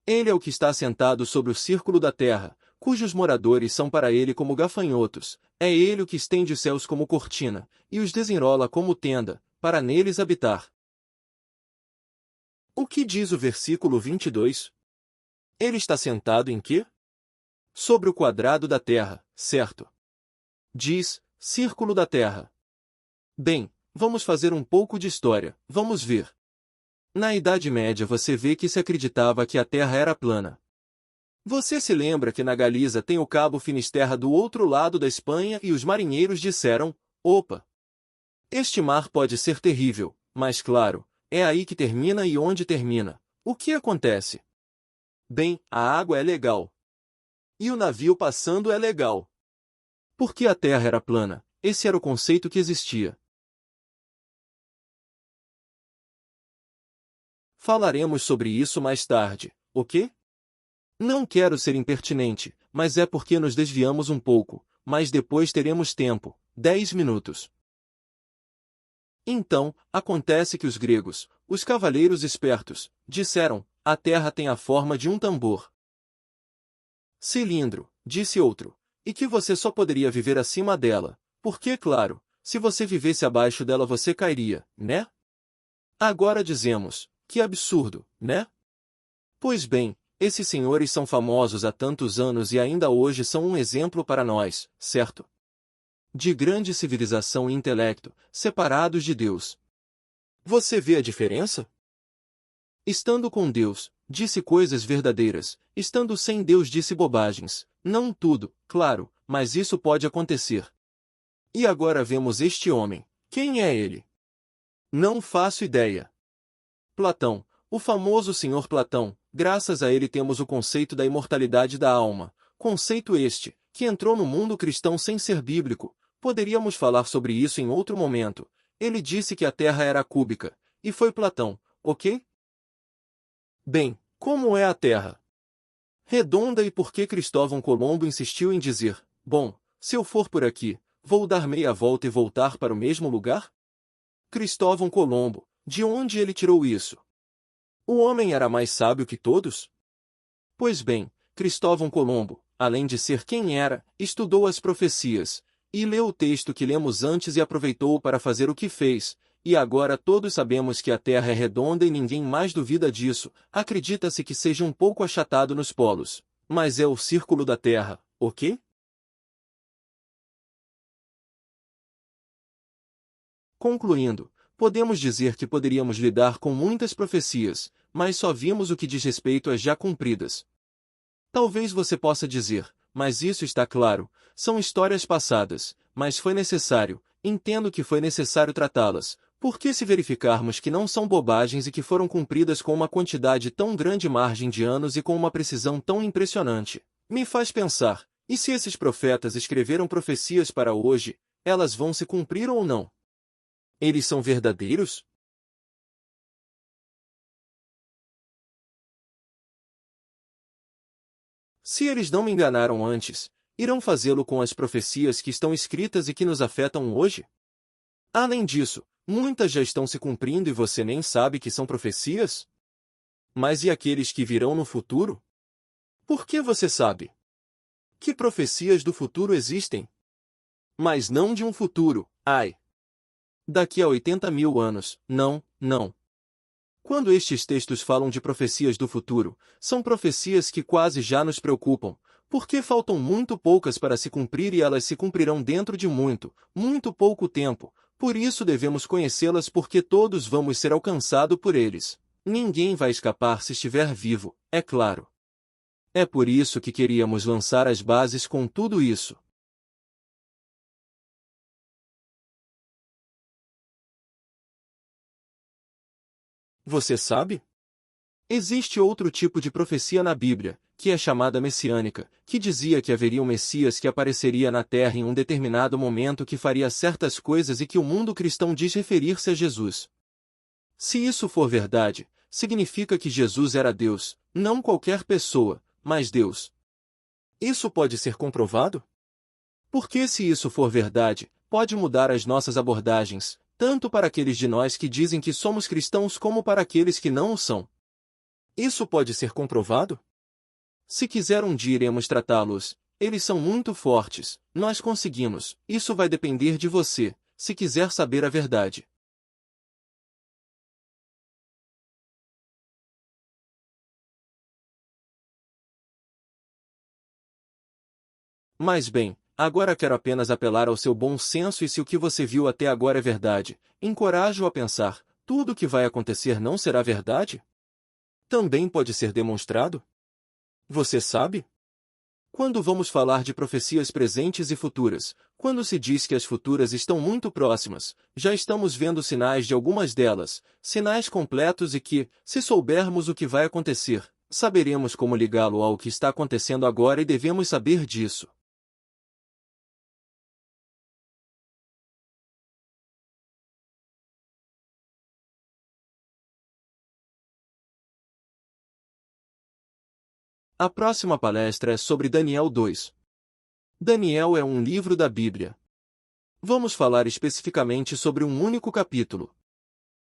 Ele é o que está assentado sobre o círculo da terra, cujos moradores são para ele como gafanhotos, é ele o que estende os céus como cortina, e os desenrola como tenda, para neles habitar. O que diz o versículo 22? Ele está sentado em quê? Sobre o quadrado da terra, certo? Diz, círculo da terra. Bem, vamos fazer um pouco de história, vamos ver. Na Idade Média você vê que se acreditava que a Terra era plana. Você se lembra que na Galiza tem o Cabo Finisterra do outro lado da Espanha e os marinheiros disseram, opa! Este mar pode ser terrível, mas claro, é aí que termina e onde termina. O que acontece? Bem, a água é legal. E o navio passando é legal. Porque a Terra era plana, esse era o conceito que existia. Falaremos sobre isso mais tarde, ok? Não quero ser impertinente, mas é porque nos desviamos um pouco, mas depois teremos tempo, 10 minutos. Então, acontece que os gregos, os cavaleiros espertos, disseram, a Terra tem a forma de um tambor. Cilindro, disse outro, e que você só poderia viver acima dela, porque, claro, se você vivesse abaixo dela você cairia, né? Agora dizemos, que absurdo, né? Pois bem, esses senhores são famosos há tantos anos e ainda hoje são um exemplo para nós, certo? De grande civilização e intelecto, separados de Deus. Você vê a diferença? Estando com Deus, disse coisas verdadeiras, estando sem Deus disse bobagens, não tudo, claro, mas isso pode acontecer. E agora vemos este homem, quem é ele? Não faço ideia. Platão, o famoso senhor Platão, graças a ele temos o conceito da imortalidade da alma, conceito este, que entrou no mundo cristão sem ser bíblico, poderíamos falar sobre isso em outro momento. Ele disse que a Terra era cúbica, e foi Platão, ok? Bem, como é a Terra? Redonda e por que Cristóvão Colombo insistiu em dizer, bom, se eu for por aqui, vou dar meia volta e voltar para o mesmo lugar? Cristóvão Colombo, de onde ele tirou isso? O homem era mais sábio que todos? Pois bem, Cristóvão Colombo, além de ser quem era, estudou as profecias, e leu o texto que lemos antes e aproveitou para fazer o que fez, e agora todos sabemos que a Terra é redonda e ninguém mais duvida disso, acredita-se que seja um pouco achatado nos polos, mas é o círculo da Terra, ok? Concluindo, podemos dizer que poderíamos lidar com muitas profecias, mas só vimos o que diz respeito às já cumpridas. Talvez você possa dizer, mas isso está claro, são histórias passadas, mas foi necessário, entendo que foi necessário tratá-las, porque se verificarmos que não são bobagens e que foram cumpridas com uma quantidade tão grande margem de anos e com uma precisão tão impressionante, me faz pensar, e se esses profetas escreveram profecias para hoje, elas vão se cumprir ou não? Eles são verdadeiros? Se eles não me enganaram antes, irão fazê-lo com as profecias que estão escritas e que nos afetam hoje? Além disso, muitas já estão se cumprindo e você nem sabe que são profecias? Mas e aqueles que virão no futuro? Por que você sabe? Que profecias do futuro existem? Mas não de um futuro, ai! Daqui a 80.000 anos, não, não. Quando estes textos falam de profecias do futuro, são profecias que quase já nos preocupam, porque faltam muito poucas para se cumprir e elas se cumprirão dentro de muito, muito pouco tempo, por isso devemos conhecê-las porque todos vamos ser alcançados por eles. Ninguém vai escapar se estiver vivo, é claro. É por isso que queríamos lançar as bases com tudo isso. Você sabe? Existe outro tipo de profecia na Bíblia, que é chamada messiânica, que dizia que haveria um Messias que apareceria na Terra em um determinado momento que faria certas coisas e que o mundo cristão diz referir-se a Jesus. Se isso for verdade, significa que Jesus era Deus, não qualquer pessoa, mas Deus. Isso pode ser comprovado? Porque se isso for verdade, pode mudar as nossas abordagens, tanto para aqueles de nós que dizem que somos cristãos como para aqueles que não o são. Isso pode ser comprovado? Se quiser um dia iremos tratá-los, eles são muito fortes, nós conseguimos, isso vai depender de você, se quiser saber a verdade. Mas bem, agora quero apenas apelar ao seu bom senso e se o que você viu até agora é verdade, encorajo-o a pensar, tudo o que vai acontecer não será verdade? Também pode ser demonstrado? Você sabe? Quando vamos falar de profecias presentes e futuras, quando se diz que as futuras estão muito próximas, já estamos vendo sinais de algumas delas, sinais completos e que, se soubermos o que vai acontecer, saberemos como ligá-lo ao que está acontecendo agora e devemos saber disso. A próxima palestra é sobre Daniel 2. Daniel é um livro da Bíblia. Vamos falar especificamente sobre um único capítulo.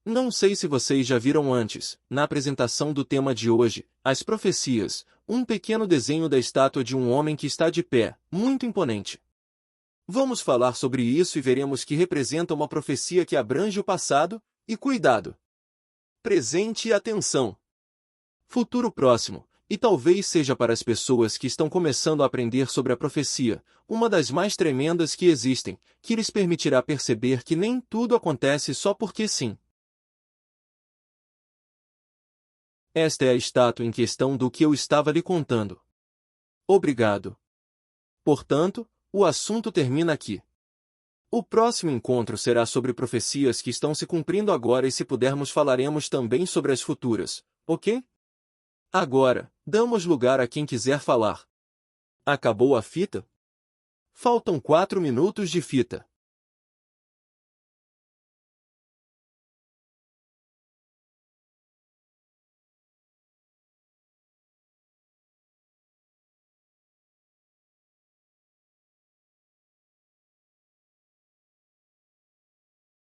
Não sei se vocês já viram antes, na apresentação do tema de hoje, as profecias, um pequeno desenho da estátua de um homem que está de pé, muito imponente. Vamos falar sobre isso e veremos que representa uma profecia que abrange o passado, e cuidado! Presente e atenção! Futuro próximo, e talvez seja para as pessoas que estão começando a aprender sobre a profecia, uma das mais tremendas que existem, que lhes permitirá perceber que nem tudo acontece só porque sim. Esta é a estátua em questão do que eu estava lhe contando. Obrigado. Portanto, o assunto termina aqui. O próximo encontro será sobre profecias que estão se cumprindo agora e se pudermos falaremos também sobre as futuras, ok? Agora, damos lugar a quem quiser falar. Acabou a fita? Faltam 4 minutos de fita.